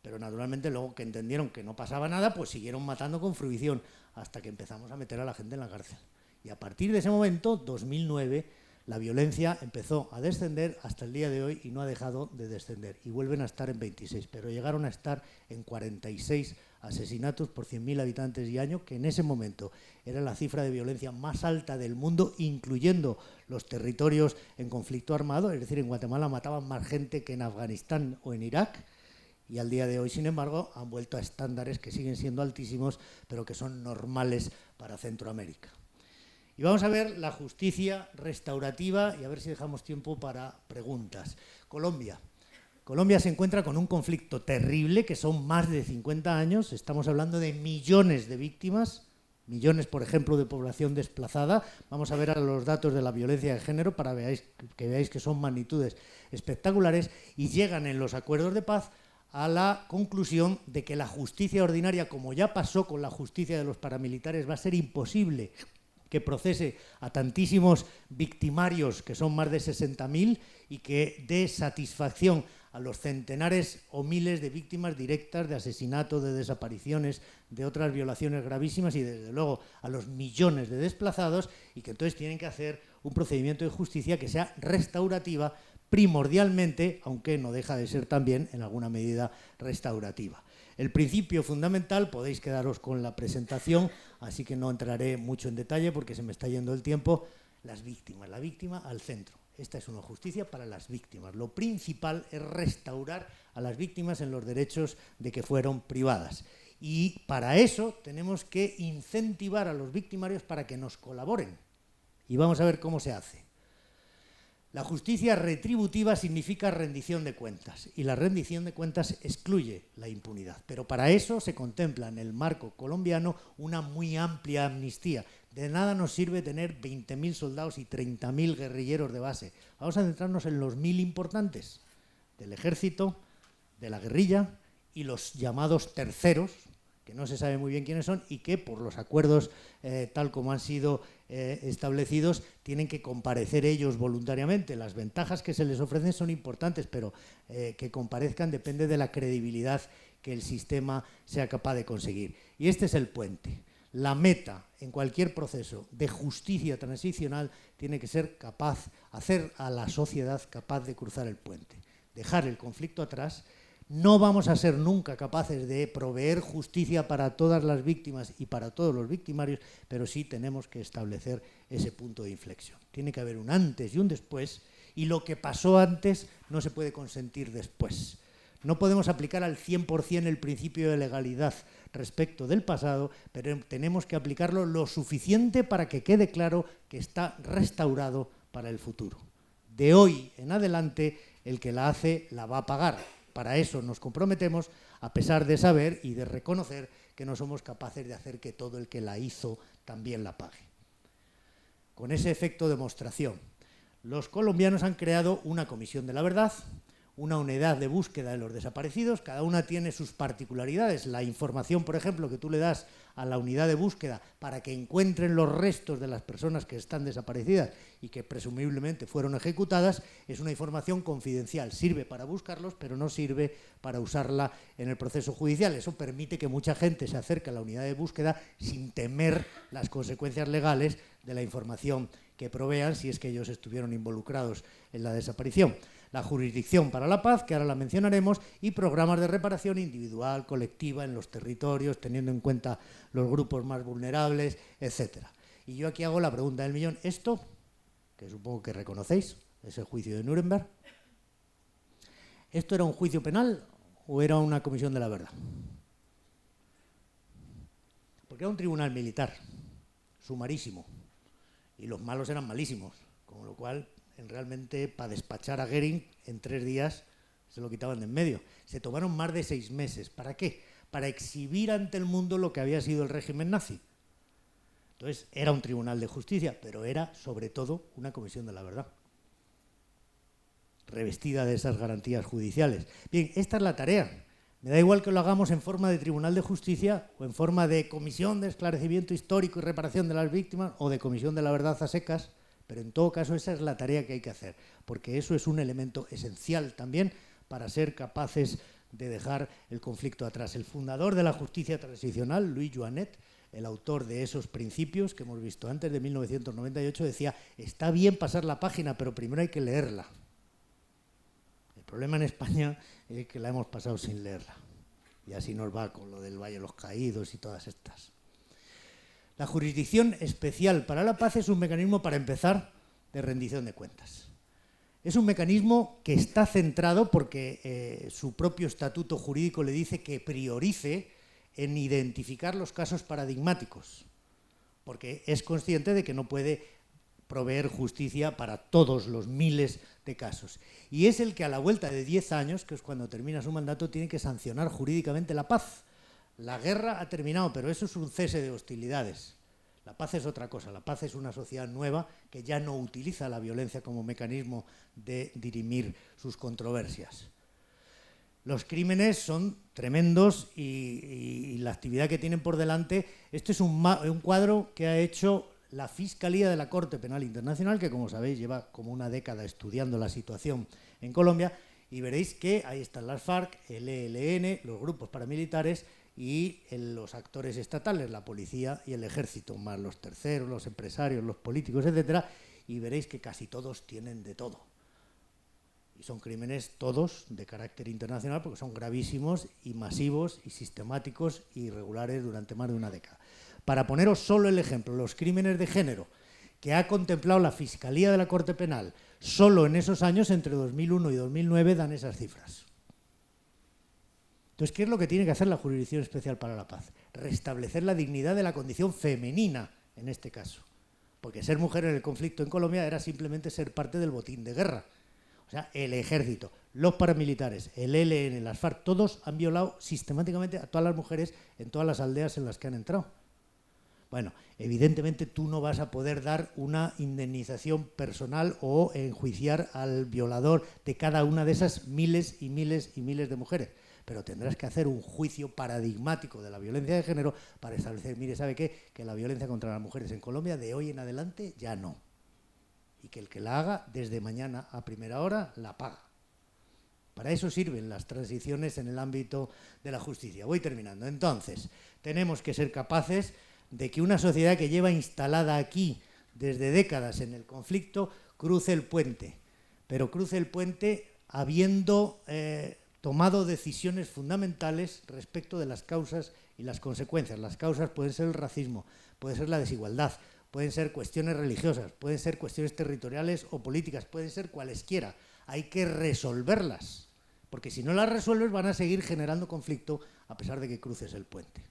Pero naturalmente luego que entendieron que no pasaba nada, pues siguieron matando con fruición hasta que empezamos a meter a la gente en la cárcel. Y a partir de ese momento, 2009, la violencia empezó a descender hasta el día de hoy y no ha dejado de descender. Y vuelven a estar en 26, pero llegaron a estar en 46 asesinatos por 100.000 habitantes y año, que en ese momento era la cifra de violencia más alta del mundo, incluyendo los territorios en conflicto armado. Es decir, en Guatemala mataban más gente que en Afganistán o en Irak, y al día de hoy, sin embargo, han vuelto a estándares que siguen siendo altísimos, pero que son normales para Centroamérica. Y vamos a ver la justicia restaurativa y a ver si dejamos tiempo para preguntas. Colombia. Colombia se encuentra con un conflicto terrible, que son más de 50 años, estamos hablando de millones de víctimas, millones, por ejemplo, de población desplazada. Vamos a ver a los datos de la violencia de género para que veáis que son magnitudes espectaculares, y llegan en los acuerdos de paz a la conclusión de que la justicia ordinaria, como ya pasó con la justicia de los paramilitares, va a ser imposible que procese a tantísimos victimarios, que son más de 60.000, y que dé satisfacción a los centenares o miles de víctimas directas de asesinato, de desapariciones, de otras violaciones gravísimas, y desde luego a los millones de desplazados, y que entonces tienen que hacer un procedimiento de justicia que sea restaurativa primordialmente, aunque no deja de ser también en alguna medida restaurativa. El principio fundamental, podéis quedaros con la presentación, así que no entraré mucho en detalle porque se me está yendo el tiempo. Las víctimas, la víctima al centro. Esta es una justicia para las víctimas. Lo principal es restaurar a las víctimas en los derechos de que fueron privadas. Y para eso tenemos que incentivar a los victimarios para que nos colaboren. Y vamos a ver cómo se hace. La justicia retributiva significa rendición de cuentas, y la rendición de cuentas excluye la impunidad. Pero para eso se contempla en el marco colombiano una muy amplia amnistía. De nada nos sirve tener 20.000 soldados y 30.000 guerrilleros de base. Vamos a centrarnos en los 1.000 importantes, del ejército, de la guerrilla y los llamados terceros, que no se sabe muy bien quiénes son y que por los acuerdos tal como han sido establecidos tienen que comparecer ellos voluntariamente. Las ventajas que se les ofrecen son importantes, pero que comparezcan depende de la credibilidad que el sistema sea capaz de conseguir. Y este es el puente. La meta en cualquier proceso de justicia transicional tiene que ser capaz, hacer a la sociedad capaz de cruzar el puente, dejar el conflicto atrás. No vamos a ser nunca capaces de proveer justicia para todas las víctimas y para todos los victimarios, pero sí tenemos que establecer ese punto de inflexión. Tiene que haber un antes y un después, y lo que pasó antes no se puede consentir después. No podemos aplicar al 100% el principio de legalidad respecto del pasado, pero tenemos que aplicarlo lo suficiente para que quede claro que está restaurado para el futuro. De hoy en adelante, el que la hace la va a pagar. Para eso nos comprometemos, a pesar de saber y de reconocer que no somos capaces de hacer que todo el que la hizo también la pague. Con ese efecto de demostración, los colombianos han creado una comisión de la verdad, una unidad de búsqueda de los desaparecidos. Cada una tiene sus particularidades. La información, por ejemplo, que tú le das a la unidad de búsqueda para que encuentren los restos de las personas que están desaparecidas y que presumiblemente fueron ejecutadas, es una información confidencial. Sirve para buscarlos, pero no sirve para usarla en el proceso judicial. Eso permite que mucha gente se acerque a la unidad de búsqueda sin temer las consecuencias legales de la información que provean si es que ellos estuvieron involucrados en la desaparición. La jurisdicción para la paz, que ahora la mencionaremos, y programas de reparación individual, colectiva, en los territorios, teniendo en cuenta los grupos más vulnerables, etc. Y yo aquí hago la pregunta del millón. Esto, que supongo que reconocéis, es el juicio de Nuremberg. ¿Esto era un juicio penal o era una comisión de la verdad? Porque era un tribunal militar, sumarísimo, y los malos eran malísimos, con lo cual realmente para despachar a Goering en 3 días se lo quitaban de en medio. Se tomaron más de 6 meses. ¿Para qué? Para exhibir ante el mundo lo que había sido el régimen nazi. Entonces era un tribunal de justicia, pero era sobre todo una comisión de la verdad, revestida de esas garantías judiciales. Bien, esta es la tarea. Me da igual que lo hagamos en forma de tribunal de justicia o en forma de comisión de esclarecimiento histórico y reparación de las víctimas o de comisión de la verdad a secas. Pero en todo caso esa es la tarea que hay que hacer, porque eso es un elemento esencial también para ser capaces de dejar el conflicto atrás. El fundador de la justicia transicional, Louis Joinet, el autor de esos principios que hemos visto antes, de 1998, decía: está bien pasar la página, pero primero hay que leerla. El problema en España es que la hemos pasado sin leerla, y así nos va con lo del Valle de los Caídos y todas estas. La jurisdicción especial para la paz es un mecanismo, para empezar, de rendición de cuentas. Es un mecanismo que está centrado, porque su propio estatuto jurídico le dice que priorice en identificar los casos paradigmáticos, porque es consciente de que no puede proveer justicia para todos los miles de casos. Y es el que a la vuelta de 10 años, que es cuando termina su mandato, tiene que sancionar jurídicamente la paz. La guerra ha terminado, pero eso es un cese de hostilidades. La paz es otra cosa. La paz es una sociedad nueva que ya no utiliza la violencia como mecanismo de dirimir sus controversias. Los crímenes son tremendos y la actividad que tienen por delante. Este es un cuadro que ha hecho la Fiscalía de la Corte Penal Internacional, que como sabéis lleva como una década estudiando la situación en Colombia, y veréis que ahí están las FARC, el ELN, los grupos paramilitares y los actores estatales, la policía y el ejército, más los terceros, los empresarios, los políticos, etcétera, y veréis que casi todos tienen de todo. Y son crímenes todos de carácter internacional porque son gravísimos y masivos y sistemáticos e irregulares durante más de una década. Para poneros solo el ejemplo, los crímenes de género que ha contemplado la Fiscalía de la Corte Penal, solo en esos años, entre 2001 y 2009, dan esas cifras. Entonces, ¿qué es lo que tiene que hacer la Jurisdicción Especial para la Paz? Restablecer la dignidad de la condición femenina, en este caso. Porque ser mujer en el conflicto en Colombia era simplemente ser parte del botín de guerra. O sea, el ejército, los paramilitares, el ELN, las FARC, todos han violado sistemáticamente a todas las mujeres en todas las aldeas en las que han entrado. Bueno, evidentemente tú no vas a poder dar una indemnización personal o enjuiciar al violador de cada una de esas miles y miles y miles de mujeres, pero tendrás que hacer un juicio paradigmático de la violencia de género para establecer, mire, ¿sabe qué? Que la violencia contra las mujeres en Colombia de hoy en adelante ya no. Y que el que la haga desde mañana a primera hora la paga. Para eso sirven las transiciones en el ámbito de la justicia. Voy terminando. Entonces, tenemos que ser capaces de que una sociedad que lleva instalada aquí desde décadas en el conflicto cruce el puente, pero cruce el puente habiendo tomado decisiones fundamentales respecto de las causas y las consecuencias. Las causas pueden ser el racismo, puede ser la desigualdad, pueden ser cuestiones religiosas, pueden ser cuestiones territoriales o políticas, pueden ser cualesquiera. Hay que resolverlas, porque si no las resuelves van a seguir generando conflicto a pesar de que cruces el puente.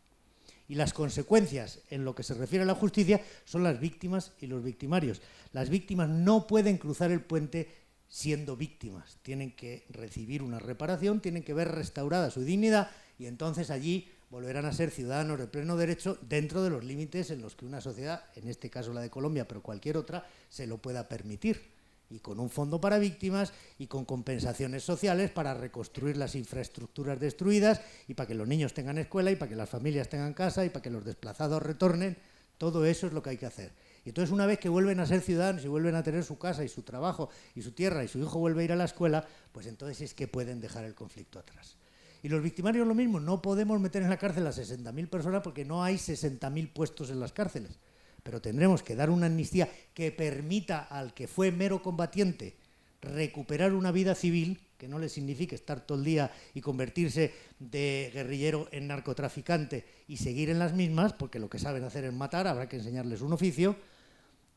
Y las consecuencias en lo que se refiere a la justicia son las víctimas y los victimarios. Las víctimas no pueden cruzar el puente siendo víctimas, tienen que recibir una reparación, tienen que ver restaurada su dignidad y entonces allí volverán a ser ciudadanos de pleno derecho dentro de los límites en los que una sociedad, en este caso la de Colombia, pero cualquier otra, se lo pueda permitir. Y con un fondo para víctimas y con compensaciones sociales para reconstruir las infraestructuras destruidas y para que los niños tengan escuela y para que las familias tengan casa y para que los desplazados retornen. Todo eso es lo que hay que hacer. Y entonces una vez que vuelven a ser ciudadanos y vuelven a tener su casa y su trabajo y su tierra y su hijo vuelve a ir a la escuela, pues entonces es que pueden dejar el conflicto atrás. Y los victimarios lo mismo, no podemos meter en la cárcel a 60.000 personas porque no hay 60.000 puestos en las cárceles. Pero tendremos que dar una amnistía que permita al que fue mero combatiente recuperar una vida civil, que no le signifique estar todo el día y convertirse de guerrillero en narcotraficante y seguir en las mismas, porque lo que saben hacer es matar, habrá que enseñarles un oficio,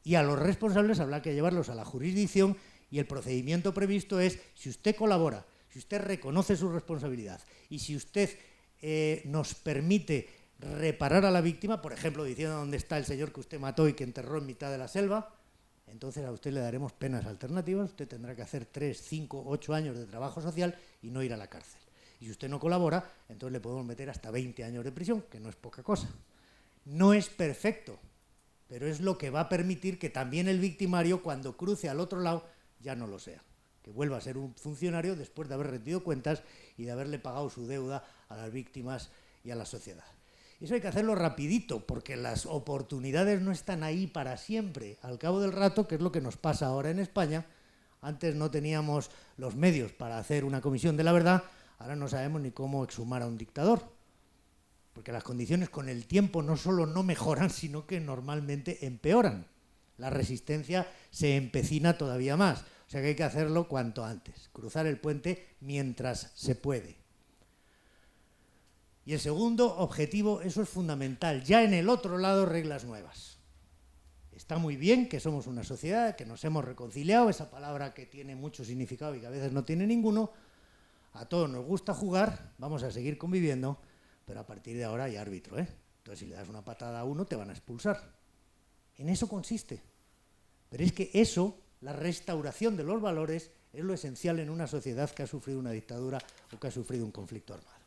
y a los responsables habrá que llevarlos a la jurisdicción y el procedimiento previsto es, si usted colabora, si usted reconoce su responsabilidad y si usted nos permite reparar a la víctima, por ejemplo, diciendo dónde está el señor que usted mató y que enterró en mitad de la selva, entonces a usted le daremos penas alternativas, usted tendrá que hacer 3, 5, 8 años de trabajo social y no ir a la cárcel. Y si usted no colabora, entonces le podemos meter hasta 20 años de prisión, que no es poca cosa. No es perfecto, pero es lo que va a permitir que también el victimario, cuando cruce al otro lado, ya no lo sea. Que vuelva a ser un funcionario después de haber rendido cuentas y de haberle pagado su deuda a las víctimas y a la sociedad. Eso hay que hacerlo rapidito, porque las oportunidades no están ahí para siempre. Al cabo del rato, que es lo que nos pasa ahora en España, antes no teníamos los medios para hacer una comisión de la verdad, ahora no sabemos ni cómo exhumar a un dictador. Porque las condiciones con el tiempo no solo no mejoran, sino que normalmente empeoran. La resistencia se empecina todavía más. O sea que hay que hacerlo cuanto antes, cruzar el puente mientras se puede. Y el segundo objetivo, eso es fundamental, ya en el otro lado reglas nuevas. Está muy bien que somos una sociedad, que nos hemos reconciliado, esa palabra que tiene mucho significado y que a veces no tiene ninguno, a todos nos gusta jugar, vamos a seguir conviviendo, pero a partir de ahora hay árbitro, ¿eh? Entonces si le das una patada a uno te van a expulsar. En eso consiste. Pero es que eso, la restauración de los valores, es lo esencial en una sociedad que ha sufrido una dictadura o que ha sufrido un conflicto armado.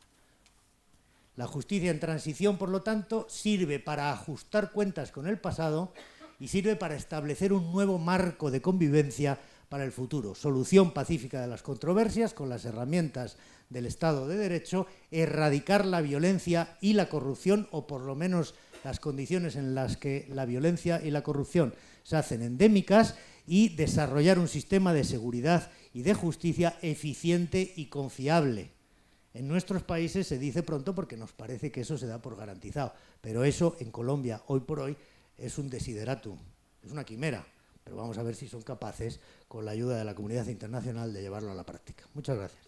La justicia en transición, por lo tanto, sirve para ajustar cuentas con el pasado y sirve para establecer un nuevo marco de convivencia para el futuro. Solución pacífica de las controversias con las herramientas del Estado de Derecho, erradicar la violencia y la corrupción, o por lo menos las condiciones en las que la violencia y la corrupción se hacen endémicas, y desarrollar un sistema de seguridad y de justicia eficiente y confiable. En nuestros países se dice pronto porque nos parece que eso se da por garantizado, pero eso en Colombia hoy por hoy es un desideratum, es una quimera, pero vamos a ver si son capaces, con la ayuda de la comunidad internacional, de llevarlo a la práctica. Muchas gracias.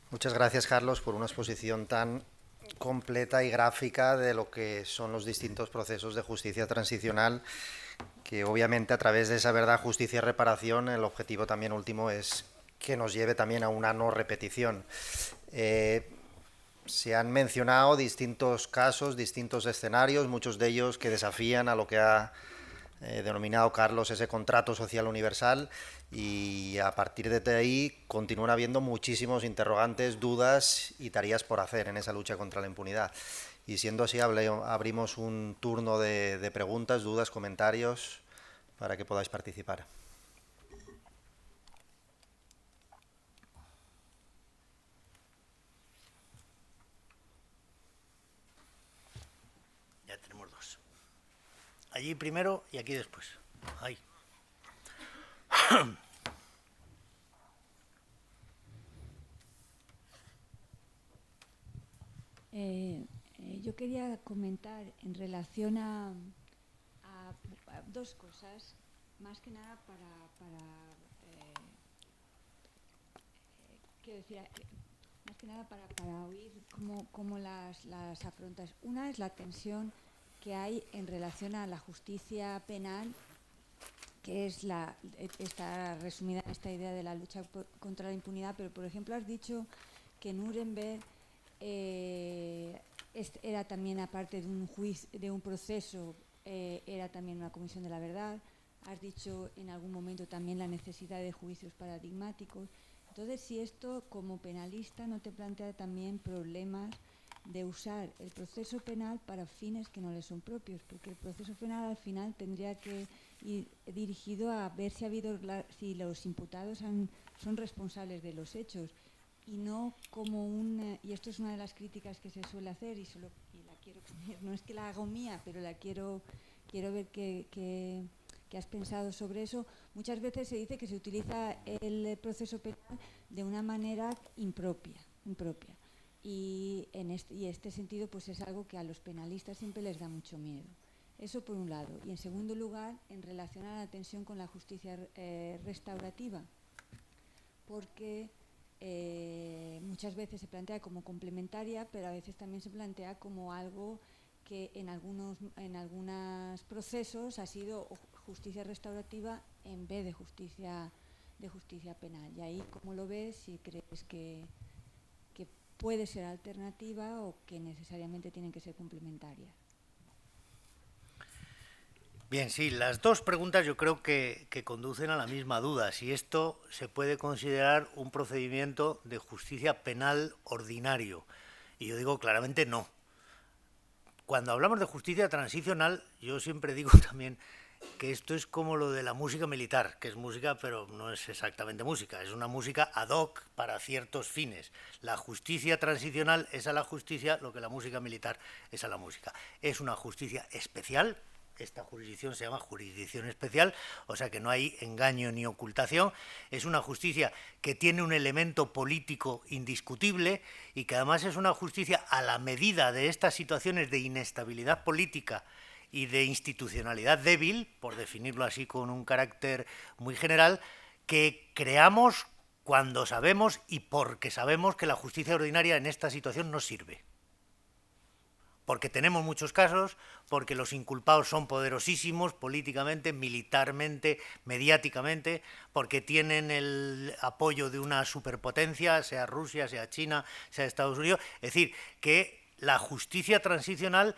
Muchas gracias, Carlos, por una exposición tan completa y gráfica de lo que son los distintos procesos de justicia transicional, que obviamente a través de esa verdad, justicia y reparación, el objetivo también último es que nos lleve también a una no repetición. Se han mencionado distintos casos, distintos escenarios, muchos de ellos que desafían a lo que ha denominado Carlos ese contrato social universal, y a partir de ahí continúan habiendo muchísimos interrogantes, dudas y tareas por hacer en esa lucha contra la impunidad. Y siendo así, abrimos un turno de preguntas, dudas, comentarios para que podáis participar. Ya tenemos dos. Allí primero y aquí después. Ahí. Yo quería comentar en relación a dos cosas, más que nada quiero decir, más que nada para oír cómo las afrontas. Una es la tensión que hay en relación a la justicia penal, que está resumida en esta idea de la lucha contra la impunidad, pero por ejemplo has dicho que Nuremberg era también, aparte de un juicio, de un proceso, era también una comisión de la verdad. Has dicho en algún momento también la necesidad de juicios paradigmáticos. Entonces, si esto como penalista no te plantea también problemas de usar el proceso penal para fines que no le son propios, porque el proceso penal al final tendría que ir dirigido a ver si los imputados son responsables de los hechos, y no como y esto es una de las críticas que se suele hacer, y la quiero poner, no es que la hago mía, pero quiero ver qué has pensado sobre eso. Muchas veces se dice que se utiliza el proceso penal de una manera impropia. Y en este sentido pues es algo que a los penalistas siempre les da mucho miedo. Eso por un lado. Y en segundo lugar, en relación a la tensión con la justicia restaurativa, porque muchas veces se plantea como complementaria, pero a veces también se plantea como algo que en algunos procesos ha sido justicia restaurativa en vez de justicia penal. Y ahí, ¿cómo lo ves? Si crees que puede ser alternativa o que necesariamente tienen que ser complementarias. Bien, sí, las dos preguntas yo creo que conducen a la misma duda, si esto se puede considerar un procedimiento de justicia penal ordinario. Y yo digo claramente no. Cuando hablamos de justicia transicional, yo siempre digo también que esto es como lo de la música militar, que es música pero no es exactamente música, es una música ad hoc para ciertos fines. La justicia transicional es a la justicia lo que la música militar es a la música. Es una justicia especial. Esta jurisdicción se llama jurisdicción especial, o sea que no hay engaño ni ocultación. Es una justicia que tiene un elemento político indiscutible y que además es una justicia a la medida de estas situaciones de inestabilidad política y de institucionalidad débil, por definirlo así con un carácter muy general, que creamos cuando sabemos y porque sabemos que la justicia ordinaria en esta situación no sirve. Porque tenemos muchos casos, porque los inculpados son poderosísimos políticamente, militarmente, mediáticamente, porque tienen el apoyo de una superpotencia, sea Rusia, sea China, sea Estados Unidos. Es decir, que la justicia transicional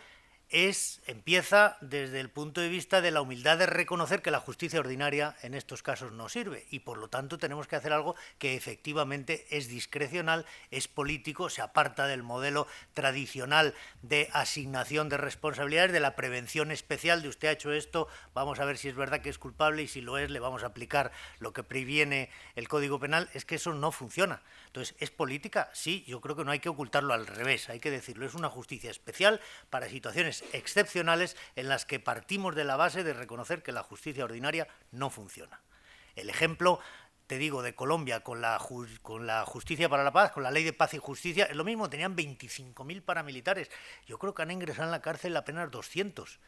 empieza desde el punto de vista de la humildad de reconocer que la justicia ordinaria en estos casos no sirve y por lo tanto tenemos que hacer algo que efectivamente es discrecional, es político, se aparta del modelo tradicional de asignación de responsabilidades, de la prevención especial de usted ha hecho esto, vamos a ver si es verdad que es culpable y si lo es le vamos a aplicar lo que previene el Código Penal. Es que eso no funciona. Entonces, ¿es política? Sí, yo creo que no hay que ocultarlo, al revés, hay que decirlo, es una justicia especial para situaciones excepcionales en las que partimos de la base de reconocer que la justicia ordinaria no funciona. El ejemplo, te digo, de Colombia con la justicia para la paz, con la ley de paz y justicia, es lo mismo, tenían 25.000 paramilitares. Yo creo que han ingresado en la cárcel apenas 200.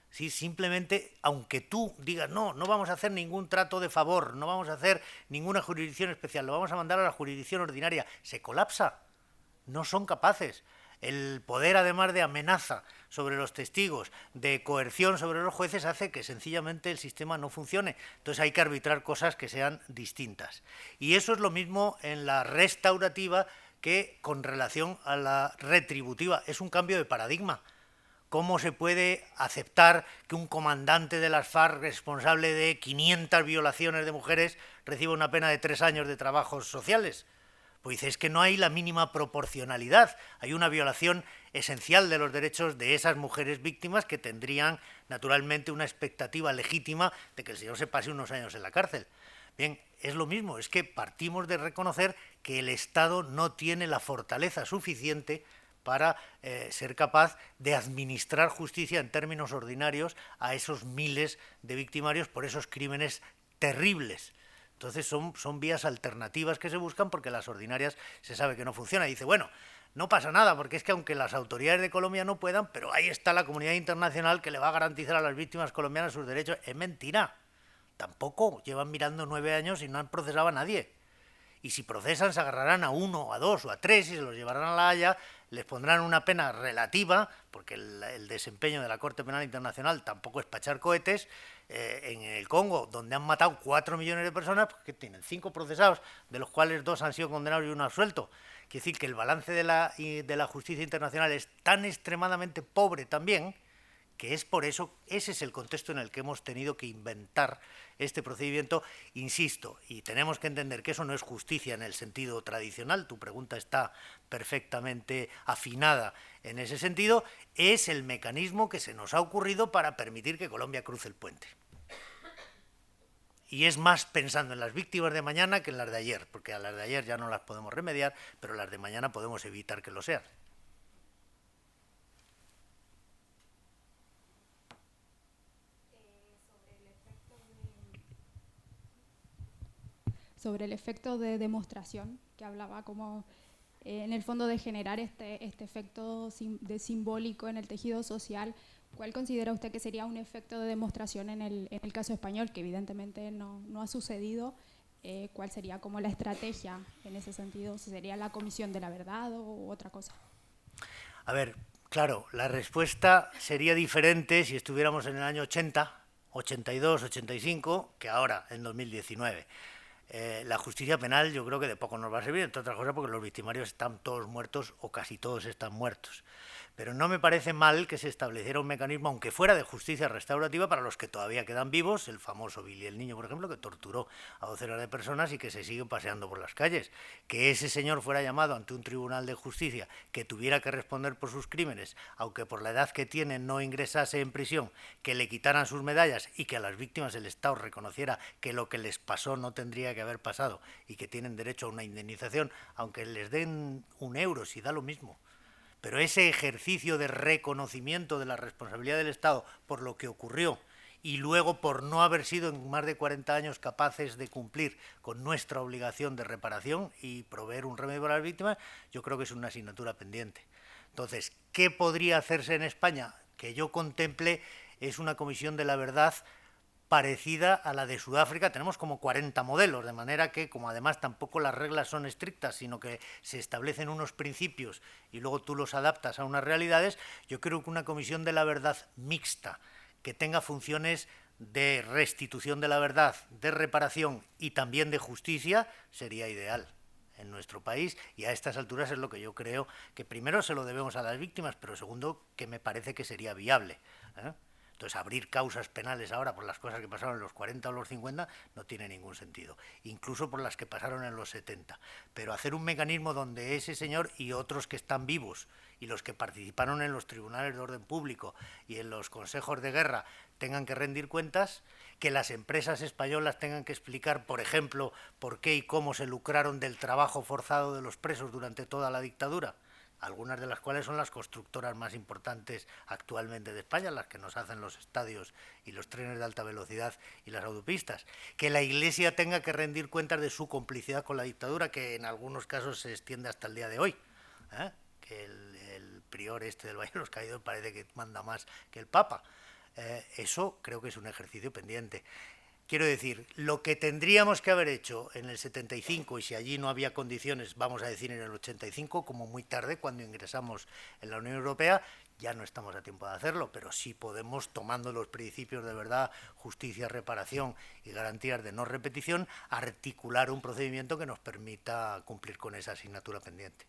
¿Sí? Simplemente, aunque tú digas, no vamos a hacer ningún trato de favor, no vamos a hacer ninguna jurisdicción especial, lo vamos a mandar a la jurisdicción ordinaria, se colapsa, no son capaces. El poder, además de amenaza sobre los testigos, de coerción sobre los jueces, hace que sencillamente el sistema no funcione. Entonces hay que arbitrar cosas que sean distintas. Y eso es lo mismo en la restaurativa que con relación a la retributiva. Es un cambio de paradigma. ¿Cómo se puede aceptar que un comandante de las FARC responsable de 500 violaciones de mujeres reciba una pena de 3 años de trabajos sociales? Pues dice, es que no hay la mínima proporcionalidad, hay una violación esencial de los derechos de esas mujeres víctimas que tendrían naturalmente una expectativa legítima de que el señor se pase unos años en la cárcel. Bien, es lo mismo, es que partimos de reconocer que el Estado no tiene la fortaleza suficiente para ser capaz de administrar justicia en términos ordinarios a esos miles de victimarios por esos crímenes terribles. Entonces son vías alternativas que se buscan porque las ordinarias se sabe que no funcionan. Y dice, bueno, no pasa nada, porque es que aunque las autoridades de Colombia no puedan, pero ahí está la comunidad internacional que le va a garantizar a las víctimas colombianas sus derechos. Es mentira. Tampoco. Llevan mirando 9 años y no han procesado a nadie. Y si procesan, se agarrarán a 1, a 2 o a 3 y se los llevarán a La Haya, les pondrán una pena relativa, porque el desempeño de la Corte Penal Internacional tampoco es para echar cohetes. En el Congo, donde han matado 4 millones de personas, pues que tienen 5 procesados, de los cuales 2 han sido condenados y 1 absuelto. Quiere decir que el balance de la justicia internacional es tan extremadamente pobre también, que es por eso, ese es el contexto en el que hemos tenido que inventar este procedimiento, insisto, y tenemos que entender que eso no es justicia en el sentido tradicional, tu pregunta está perfectamente afinada en ese sentido, es el mecanismo que se nos ha ocurrido para permitir que Colombia cruce el puente. Y es más pensando en las víctimas de mañana que en las de ayer, porque a las de ayer ya no las podemos remediar, pero las de mañana podemos evitar que lo sean. Sobre el efecto de demostración, que hablaba como en el fondo de generar este efecto simbólico en el tejido social. ¿Cuál considera usted que sería un efecto de demostración en el caso español, que evidentemente no ha sucedido? ¿Cuál sería como la estrategia en ese sentido? ¿Sería la comisión de la verdad o otra cosa? A ver, claro, la respuesta sería diferente si estuviéramos en el año 80, 82, 85, que ahora, en 2019. La justicia penal yo creo que de poco nos va a servir, entre otras cosas porque los victimarios están todos muertos o casi todos están muertos. Pero no me parece mal que se estableciera un mecanismo, aunque fuera de justicia restaurativa, para los que todavía quedan vivos, el famoso Billy el Niño, por ejemplo, que torturó a docenas de personas y que se sigue paseando por las calles. Que ese señor fuera llamado ante un tribunal de justicia, que tuviera que responder por sus crímenes, aunque por la edad que tiene no ingresase en prisión, que le quitaran sus medallas y que a las víctimas el Estado reconociera que lo que les pasó no tendría que haber pasado y que tienen derecho a una indemnización, aunque les den €1, si da lo mismo. Pero ese ejercicio de reconocimiento de la responsabilidad del Estado por lo que ocurrió y luego por no haber sido en más de 40 años capaces de cumplir con nuestra obligación de reparación y proveer un remedio para las víctimas, yo creo que es una asignatura pendiente. Entonces, ¿qué podría hacerse en España? Que yo contemple es una comisión de la verdad parecida a la de Sudáfrica. Tenemos como 40 modelos, de manera que, como además tampoco las reglas son estrictas, sino que se establecen unos principios y luego tú los adaptas a unas realidades, yo creo que una comisión de la verdad mixta, que tenga funciones de restitución de la verdad, de reparación y también de justicia, sería ideal. en nuestro país, y a estas alturas es lo que yo creo que primero se lo debemos a las víctimas, pero segundo que me parece que sería viable, ¿eh? Entonces, abrir causas penales ahora por las cosas que pasaron en los 40 o los 50 no tiene ningún sentido, incluso por las que pasaron en los 70. Pero hacer un mecanismo donde ese señor y otros que están vivos y los que participaron en los tribunales de orden público y en los consejos de guerra tengan que rendir cuentas, que las empresas españolas tengan que explicar, por ejemplo, por qué y cómo se lucraron del trabajo forzado de los presos durante toda la dictadura, algunas de las cuales son las constructoras más importantes actualmente de España, las que nos hacen los estadios y los trenes de alta velocidad y las autopistas. Que la Iglesia tenga que rendir cuentas de su complicidad con la dictadura, que en algunos casos se extiende hasta el día de hoy, ¿eh? Que el prior este del Valle de los Caídos parece que manda más que el Papa. Eso creo que es un ejercicio pendiente. Quiero decir, lo que tendríamos que haber hecho en el 75, y si allí no había condiciones, vamos a decir en el 85, como muy tarde, cuando ingresamos en la Unión Europea, ya no estamos a tiempo de hacerlo, pero sí podemos, tomando los principios de verdad, justicia, reparación y garantías de no repetición, articular un procedimiento que nos permita cumplir con esa asignatura pendiente.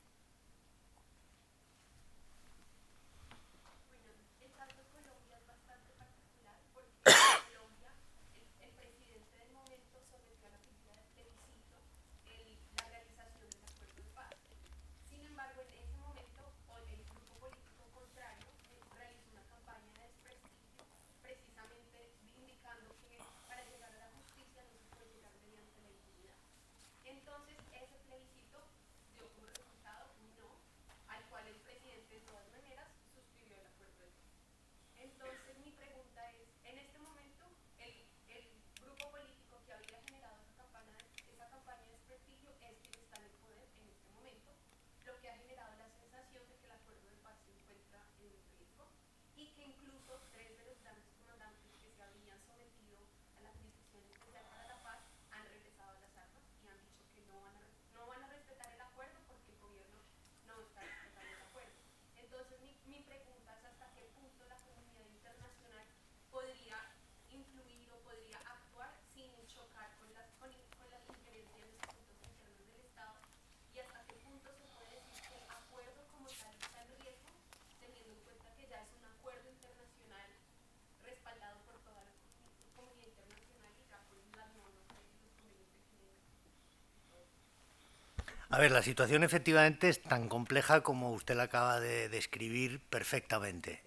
A ver, la situación efectivamente es tan compleja como usted la acaba de describir perfectamente.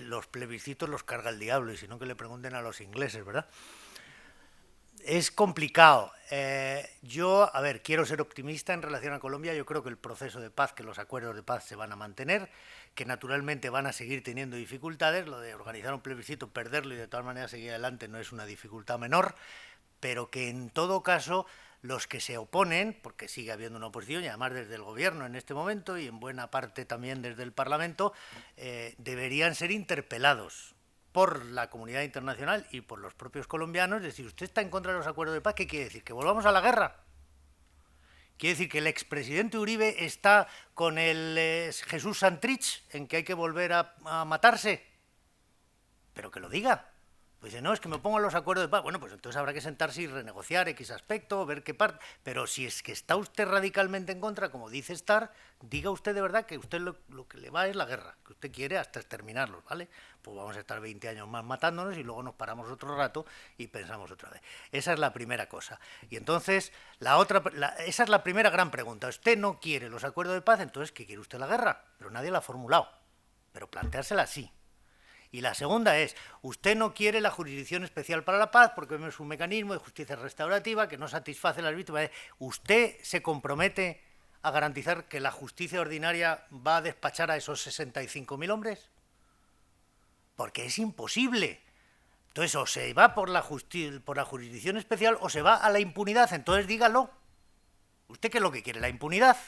Los plebiscitos los carga el diablo, y si no que le pregunten a los ingleses, ¿verdad? Es complicado. Yo, a ver, quiero ser optimista en relación a Colombia. Yo creo que el proceso de paz, que los acuerdos de paz se van a mantener, que naturalmente van a seguir teniendo dificultades. Lo de organizar un plebiscito, perderlo y de todas maneras seguir adelante no es una dificultad menor, pero que en todo caso los que se oponen, porque sigue habiendo una oposición, y además desde el gobierno en este momento y en buena parte también desde el Parlamento, deberían ser interpelados por la comunidad internacional y por los propios colombianos. Es decir, usted está en contra de los acuerdos de paz, ¿qué quiere decir? ¿Que volvamos a la guerra? ¿Quiere decir que el expresidente Uribe está con el Jesús Santrich en que hay que volver a matarse? Pero que lo diga. Pues dice, no, es que me pongo en los acuerdos de paz. Bueno, pues entonces habrá que sentarse y renegociar X aspecto, ver qué parte. Pero si es que está usted radicalmente en contra, como dice estar, diga usted de verdad que usted lo que le va es la guerra, que usted quiere hasta exterminarlos, ¿vale? Pues vamos a estar 20 años más matándonos y luego nos paramos otro rato y pensamos otra vez. Esa es la primera cosa. Y entonces, esa es la primera gran pregunta. Usted no quiere los acuerdos de paz, entonces, ¿qué quiere usted la guerra? Pero nadie la ha formulado. Pero planteársela así. Y la segunda es, usted no quiere la jurisdicción especial para la paz porque es un mecanismo de justicia restaurativa que no satisface a las víctimas. ¿Usted se compromete a garantizar que la justicia ordinaria va a despachar a esos 65.000 hombres? Porque es imposible. Entonces, o se va por la jurisdicción especial o se va a la impunidad. Entonces, dígalo. ¿Usted qué es lo que quiere? ¿La impunidad?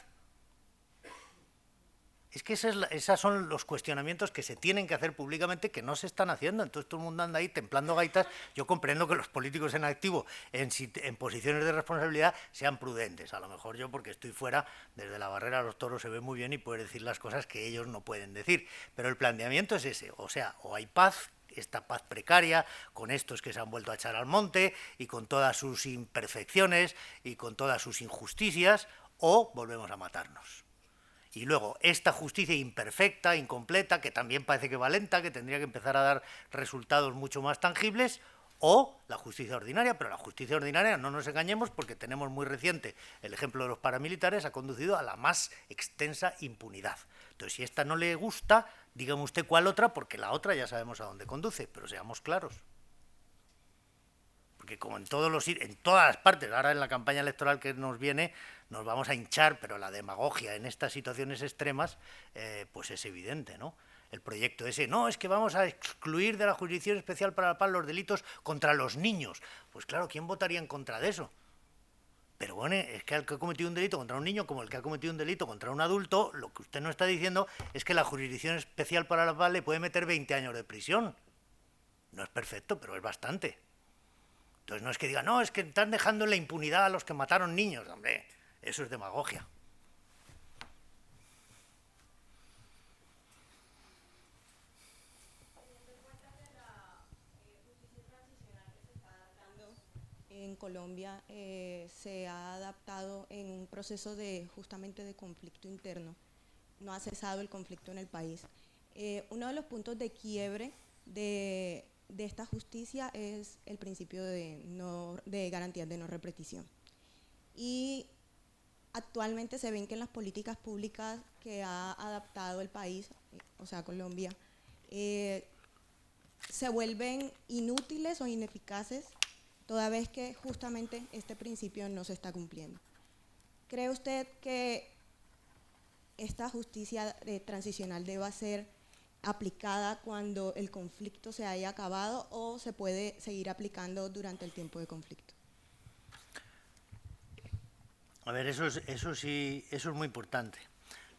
Es que esos son los cuestionamientos que se tienen que hacer públicamente que no se están haciendo. Entonces todo el mundo anda ahí templando gaitas. Yo comprendo que los políticos en activo, en posiciones de responsabilidad, sean prudentes. A lo mejor yo, porque estoy fuera, desde la barrera a los toros se ve muy bien y puede decir las cosas que ellos no pueden decir. Pero el planteamiento es ese. O sea, o hay paz, esta paz precaria, con estos que se han vuelto a echar al monte y con todas sus imperfecciones y con todas sus injusticias, o volvemos a matarnos. Y luego, esta justicia imperfecta, incompleta, que también parece que va lenta, que tendría que empezar a dar resultados mucho más tangibles, o la justicia ordinaria, pero la justicia ordinaria, no nos engañemos, porque tenemos muy reciente el ejemplo de los paramilitares, ha conducido a la más extensa impunidad. Entonces, si esta no le gusta, dígame usted cuál otra, porque la otra ya sabemos a dónde conduce, pero seamos claros. Porque como en todas las partes, ahora en la campaña electoral que nos viene, nos vamos a hinchar, pero la demagogia en estas situaciones extremas, pues es evidente, ¿no? El proyecto ese, no, es que vamos a excluir de la Jurisdicción Especial para la Paz los delitos contra los niños. Pues claro, ¿quién votaría en contra de eso? Pero bueno, es que el que ha cometido un delito contra un niño, como el que ha cometido un delito contra un adulto, lo que usted no está diciendo es que la Jurisdicción Especial para la Paz le puede meter 20 años de prisión. No es perfecto, pero es bastante. Entonces no es que diga, no, es que están dejando en la impunidad a los que mataron niños. Hombre, eso es demagogia. En Colombia se ha adaptado en un proceso justamente de conflicto interno. No ha cesado el conflicto en el país. Uno de los puntos de quiebre de esta justicia es el principio de garantías de no repetición. Y actualmente se ven que en las políticas públicas que ha adaptado el país, o sea, Colombia, se vuelven inútiles o ineficaces toda vez que justamente este principio no se está cumpliendo. ¿Cree usted que esta justicia transicional deba ser aplicada cuando el conflicto se haya acabado o se puede seguir aplicando durante el tiempo de conflicto? A ver, eso es muy importante.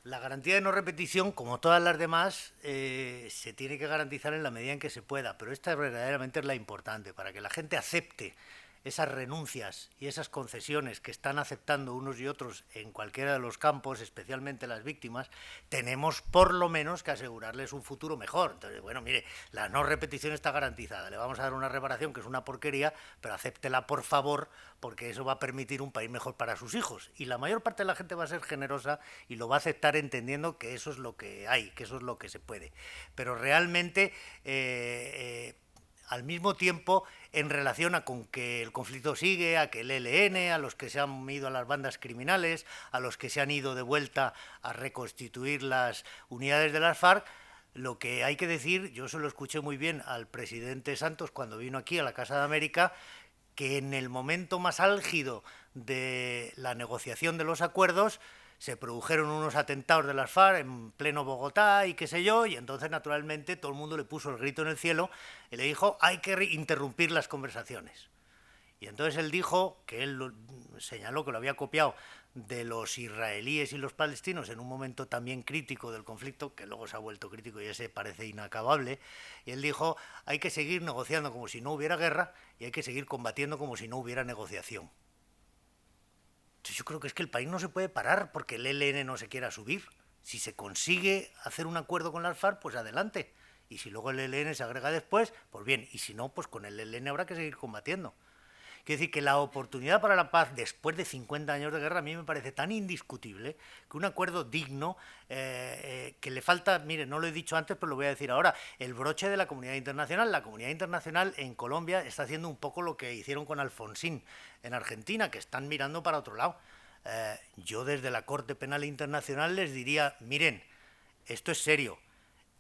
La garantía de no repetición, como todas las demás, se tiene que garantizar en la medida en que se pueda, pero esta verdaderamente es la importante, para que la gente acepte esas renuncias y esas concesiones que están aceptando unos y otros en cualquiera de los campos, especialmente las víctimas, tenemos por lo menos que asegurarles un futuro mejor. Entonces, bueno, mire, la no repetición está garantizada, le vamos a dar una reparación que es una porquería, pero acéptela por favor, porque eso va a permitir un país mejor para sus hijos. Y la mayor parte de la gente va a ser generosa y lo va a aceptar entendiendo que eso es lo que hay, que eso es lo que se puede. Pero realmente, al mismo tiempo, en relación a con que el conflicto sigue, a que el ELN, a los que se han ido a las bandas criminales, a los que se han ido de vuelta a reconstituir las unidades de las FARC, lo que hay que decir, yo se lo escuché muy bien al presidente Santos cuando vino aquí a la Casa de América, que en el momento más álgido de la negociación de los acuerdos se produjeron unos atentados de las FARC en pleno Bogotá y qué sé yo, y entonces naturalmente todo el mundo le puso el grito en el cielo y le dijo hay que interrumpir las conversaciones. Y entonces él dijo, que él señaló que lo había copiado de los israelíes y los palestinos en un momento también crítico del conflicto, que luego se ha vuelto crítico y ese parece inacabable, y él dijo hay que seguir negociando como si no hubiera guerra y hay que seguir combatiendo como si no hubiera negociación. Yo creo que es que el país no se puede parar porque el ELN no se quiera subir. Si se consigue hacer un acuerdo con las FARC, pues adelante. Y si luego el ELN se agrega después, pues bien. Y si no, pues con el ELN habrá que seguir combatiendo. Quiero decir que la oportunidad para la paz después de 50 años de guerra a mí me parece tan indiscutible que un acuerdo digno, que le falta, mire, no lo he dicho antes, pero lo voy a decir ahora, el broche de la comunidad internacional. La comunidad internacional en Colombia está haciendo un poco lo que hicieron con Alfonsín en Argentina, que están mirando para otro lado. Yo desde la Corte Penal Internacional les diría, miren, esto es serio,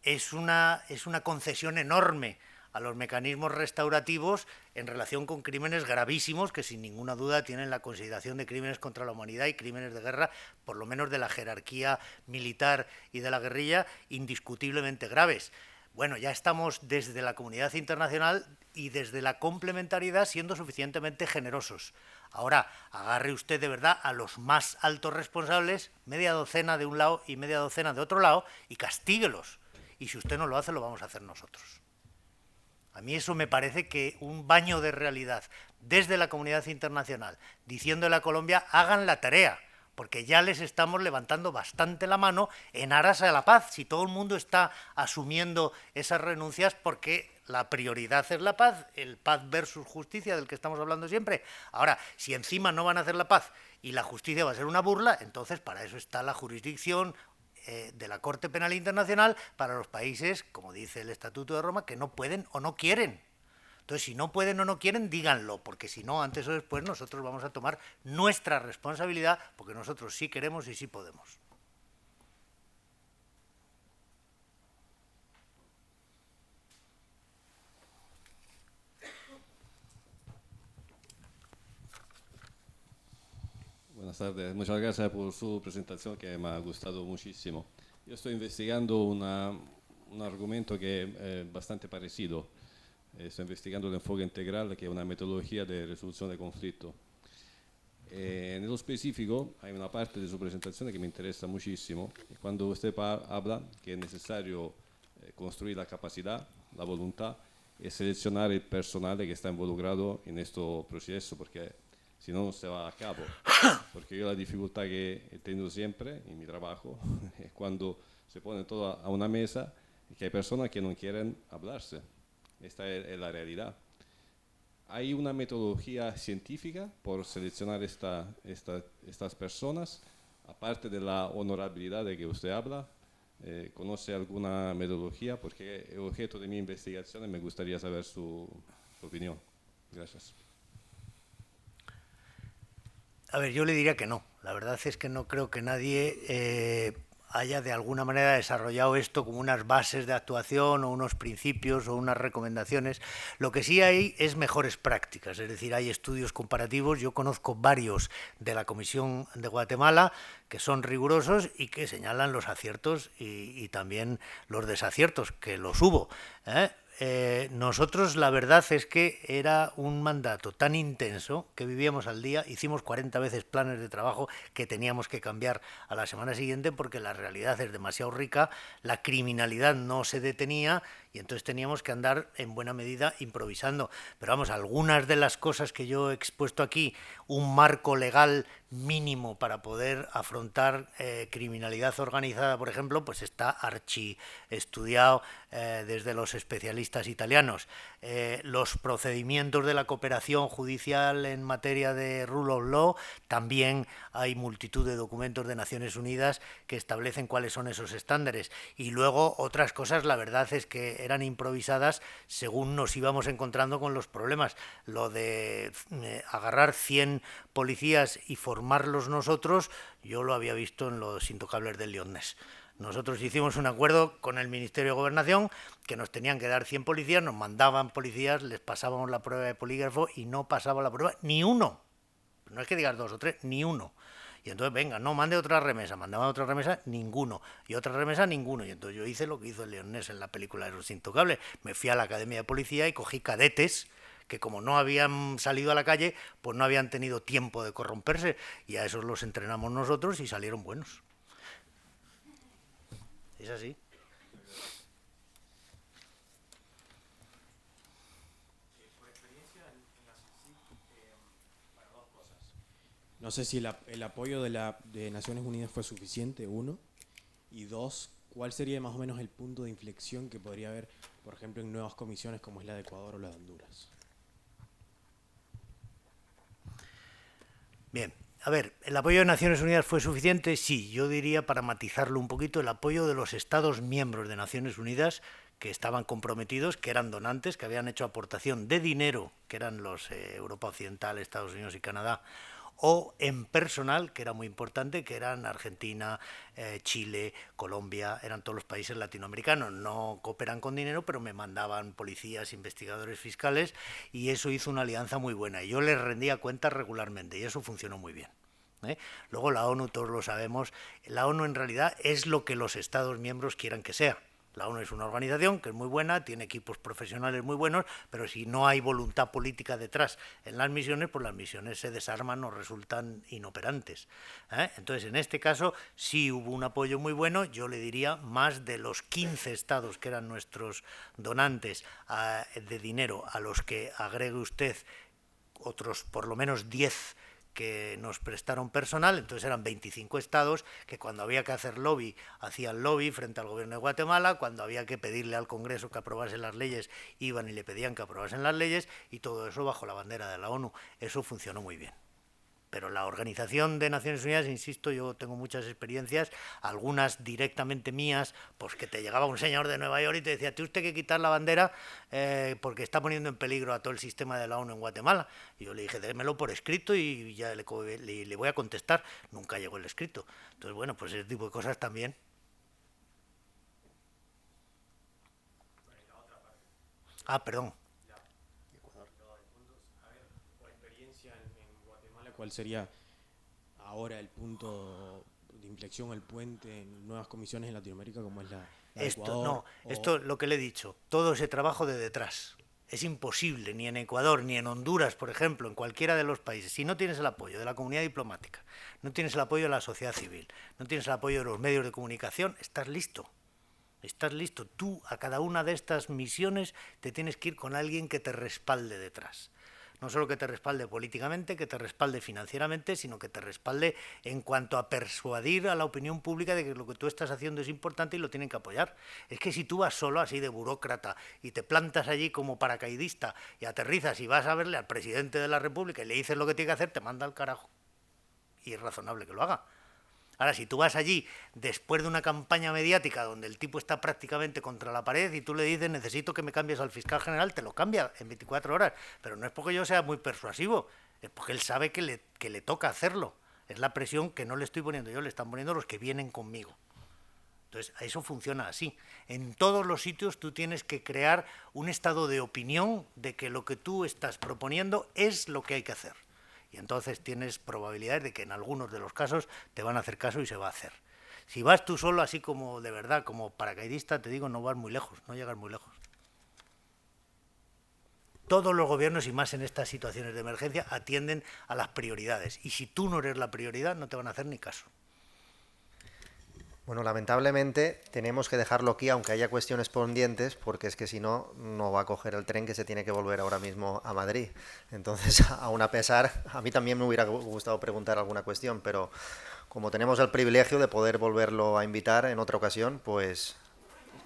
es una concesión enorme a los mecanismos restaurativos en relación con crímenes gravísimos que sin ninguna duda tienen la consideración de crímenes contra la humanidad y crímenes de guerra, por lo menos de la jerarquía militar y de la guerrilla, indiscutiblemente graves. Bueno, ya estamos desde la comunidad internacional y desde la complementariedad siendo suficientemente generosos. Ahora, agarre usted de verdad a los más altos responsables, media docena de un lado y media docena de otro lado, y castíguelos. Y si usted no lo hace, lo vamos a hacer nosotros. A mí eso me parece que un baño de realidad desde la comunidad internacional, diciéndole a Colombia, hagan la tarea, porque ya les estamos levantando bastante la mano en aras a la paz. Si todo el mundo está asumiendo esas renuncias, porque la prioridad es la paz, el paz versus justicia del que estamos hablando siempre. Ahora, si encima no van a hacer la paz y la justicia va a ser una burla, entonces para eso está la jurisdicción de la Corte Penal Internacional para los países, como dice el Estatuto de Roma, que no pueden o no quieren. Entonces, si no pueden o no quieren, díganlo, porque si no, antes o después nosotros vamos a tomar nuestra responsabilidad, porque nosotros sí queremos y sí podemos. Buenas tardes, muchas gracias por su presentación que me ha gustado muchísimo. Yo estoy investigando un argumento que es bastante parecido. Estoy investigando el enfoque integral, que es una metodología de resolución de conflicto. En lo específico, hay una parte de su presentación que me interesa muchísimo. Cuando usted habla que es necesario construir la capacidad, la voluntad y seleccionar el personal que está involucrado en este proceso, porque si no, no se va a cabo. Porque yo la dificultad que he tenido siempre en mi trabajo es cuando se pone todo a una mesa y que hay personas que no quieren hablarse. Esta es la realidad. ¿Hay una metodología científica por seleccionar estas personas? Aparte de la honorabilidad de que usted habla, ¿conoce alguna metodología? Porque es objeto de mi investigación y me gustaría saber su opinión. Gracias. A ver, yo le diría que no. La verdad es que no creo que nadie haya de alguna manera desarrollado esto como unas bases de actuación o unos principios o unas recomendaciones. Lo que sí hay es mejores prácticas, es decir, hay estudios comparativos. Yo conozco varios de la Comisión de Guatemala que son rigurosos y que señalan los aciertos y también los desaciertos, que los hubo, ¿eh? Nosotros la verdad es que era un mandato tan intenso que vivíamos al día, hicimos 40 veces planes de trabajo que teníamos que cambiar a la semana siguiente porque la realidad es demasiado rica, la criminalidad no se detenía y entonces teníamos que andar en buena medida improvisando. Pero vamos, algunas de las cosas que yo he expuesto aquí, un marco legal mínimo para poder afrontar criminalidad organizada, por ejemplo, pues está archi estudiado desde los especialistas italianos. Los procedimientos de la cooperación judicial en materia de rule of law, también hay multitud de documentos de Naciones Unidas que establecen cuáles son esos estándares. Y luego otras cosas, la verdad es que eran improvisadas según nos íbamos encontrando con los problemas. Lo de agarrar 100 policías y formarlos nosotros, yo lo había visto en los Intocables del Lyonnais. Nosotros hicimos un acuerdo con el Ministerio de Gobernación que nos tenían que dar 100 policías, nos mandaban policías, les pasábamos la prueba de polígrafo y no pasaba la prueba ni uno. No es que digas 2 o 3, ni uno. Y entonces, venga, no, mande otra remesa. Mandaban otra remesa, ninguno. Y otra remesa, ninguno. Y entonces yo hice lo que hizo el Lyonnais en la película de Los Intocables. Me fui a la Academia de Policía y cogí cadetes que como no habían salido a la calle, pues no habían tenido tiempo de corromperse. Y a esos los entrenamos nosotros y salieron buenos. Es así. No sé si el apoyo de Naciones Unidas fue suficiente, 1. Y 2, ¿cuál sería más o menos el punto de inflexión que podría haber, por ejemplo, en nuevas comisiones como es la de Ecuador o la de Honduras? Bien, a ver, ¿el apoyo de Naciones Unidas fue suficiente? Sí, yo diría, para matizarlo un poquito, el apoyo de los Estados miembros de Naciones Unidas que estaban comprometidos, que eran donantes, que habían hecho aportación de dinero, que eran los Europa Occidental, Estados Unidos y Canadá, o en personal, que era muy importante, que eran Argentina, Chile, Colombia, eran todos los países latinoamericanos. No cooperan con dinero, pero me mandaban policías, investigadores fiscales, y eso hizo una alianza muy buena. Y yo les rendía cuentas regularmente, y eso funcionó muy bien. Luego la ONU, todos lo sabemos, la ONU en realidad es lo que los Estados miembros quieran que sea. La ONU es una organización que es muy buena, tiene equipos profesionales muy buenos, pero si no hay voluntad política detrás en las misiones, pues las misiones se desarman o resultan inoperantes. Entonces, en este caso, sí hubo un apoyo muy bueno, yo le diría más de los 15 estados que eran nuestros donantes de dinero, a los que agregue usted otros por lo menos 10 que nos prestaron personal, entonces eran 25 estados que cuando había que hacer lobby, hacían lobby frente al gobierno de Guatemala, cuando había que pedirle al Congreso que aprobase las leyes, iban y le pedían que aprobasen las leyes, y todo eso bajo la bandera de la ONU. Eso funcionó muy bien. Pero la Organización de Naciones Unidas, insisto, yo tengo muchas experiencias, algunas directamente mías, pues que te llegaba un señor de Nueva York y te decía, tiene usted que quitar la bandera porque está poniendo en peligro a todo el sistema de la ONU en Guatemala. Y yo le dije, démelo por escrito y ya le voy a contestar. Nunca llegó el escrito. Entonces, bueno, pues ese tipo de cosas también. Ah, perdón. ¿Cuál sería ahora el punto de inflexión, el puente en nuevas comisiones en Latinoamérica como es la de Ecuador? Esto lo que le he dicho, todo ese trabajo de detrás. Es imposible, ni en Ecuador, ni en Honduras, por ejemplo, en cualquiera de los países, si no tienes el apoyo de la comunidad diplomática, no tienes el apoyo de la sociedad civil, no tienes el apoyo de los medios de comunicación, estás listo. Estás listo. Tú a cada una de estas misiones te tienes que ir con alguien que te respalde detrás. No solo que te respalde políticamente, que te respalde financieramente, sino que te respalde en cuanto a persuadir a la opinión pública de que lo que tú estás haciendo es importante y lo tienen que apoyar. Es que si tú vas solo así de burócrata y te plantas allí como paracaidista y aterrizas y vas a verle al presidente de la República y le dices lo que tiene que hacer, te manda al carajo. Y es razonable que lo haga. Ahora, si tú vas allí después de una campaña mediática donde el tipo está prácticamente contra la pared y tú le dices necesito que me cambies al fiscal general, te lo cambia en 24 horas. Pero no es porque yo sea muy persuasivo, es porque él sabe que le toca hacerlo. Es la presión que no le estoy poniendo yo, le están poniendo los que vienen conmigo. Entonces, eso funciona así. En todos los sitios tú tienes que crear un estado de opinión de que lo que tú estás proponiendo es lo que hay que hacer. Y entonces tienes probabilidades de que en algunos de los casos te van a hacer caso y se va a hacer. Si vas tú solo, así como de verdad, como paracaidista, te digo, no vas muy lejos, no llegas muy lejos. Todos los gobiernos, y más en estas situaciones de emergencia, atienden a las prioridades. Y si tú no eres la prioridad, no te van a hacer ni caso. Bueno, lamentablemente tenemos que dejarlo aquí, aunque haya cuestiones pendientes, porque es que si no, no va a coger el tren que se tiene que volver ahora mismo a Madrid. Entonces, aún a pesar, a mí también me hubiera gustado preguntar alguna cuestión, pero como tenemos el privilegio de poder volverlo a invitar en otra ocasión, pues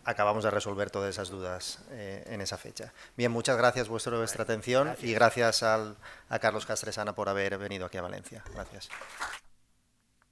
acabamos de resolver todas esas dudas en esa fecha. Bien, muchas gracias por vuestra atención y gracias a Carlos Castresana por haber venido aquí a Valencia. Gracias.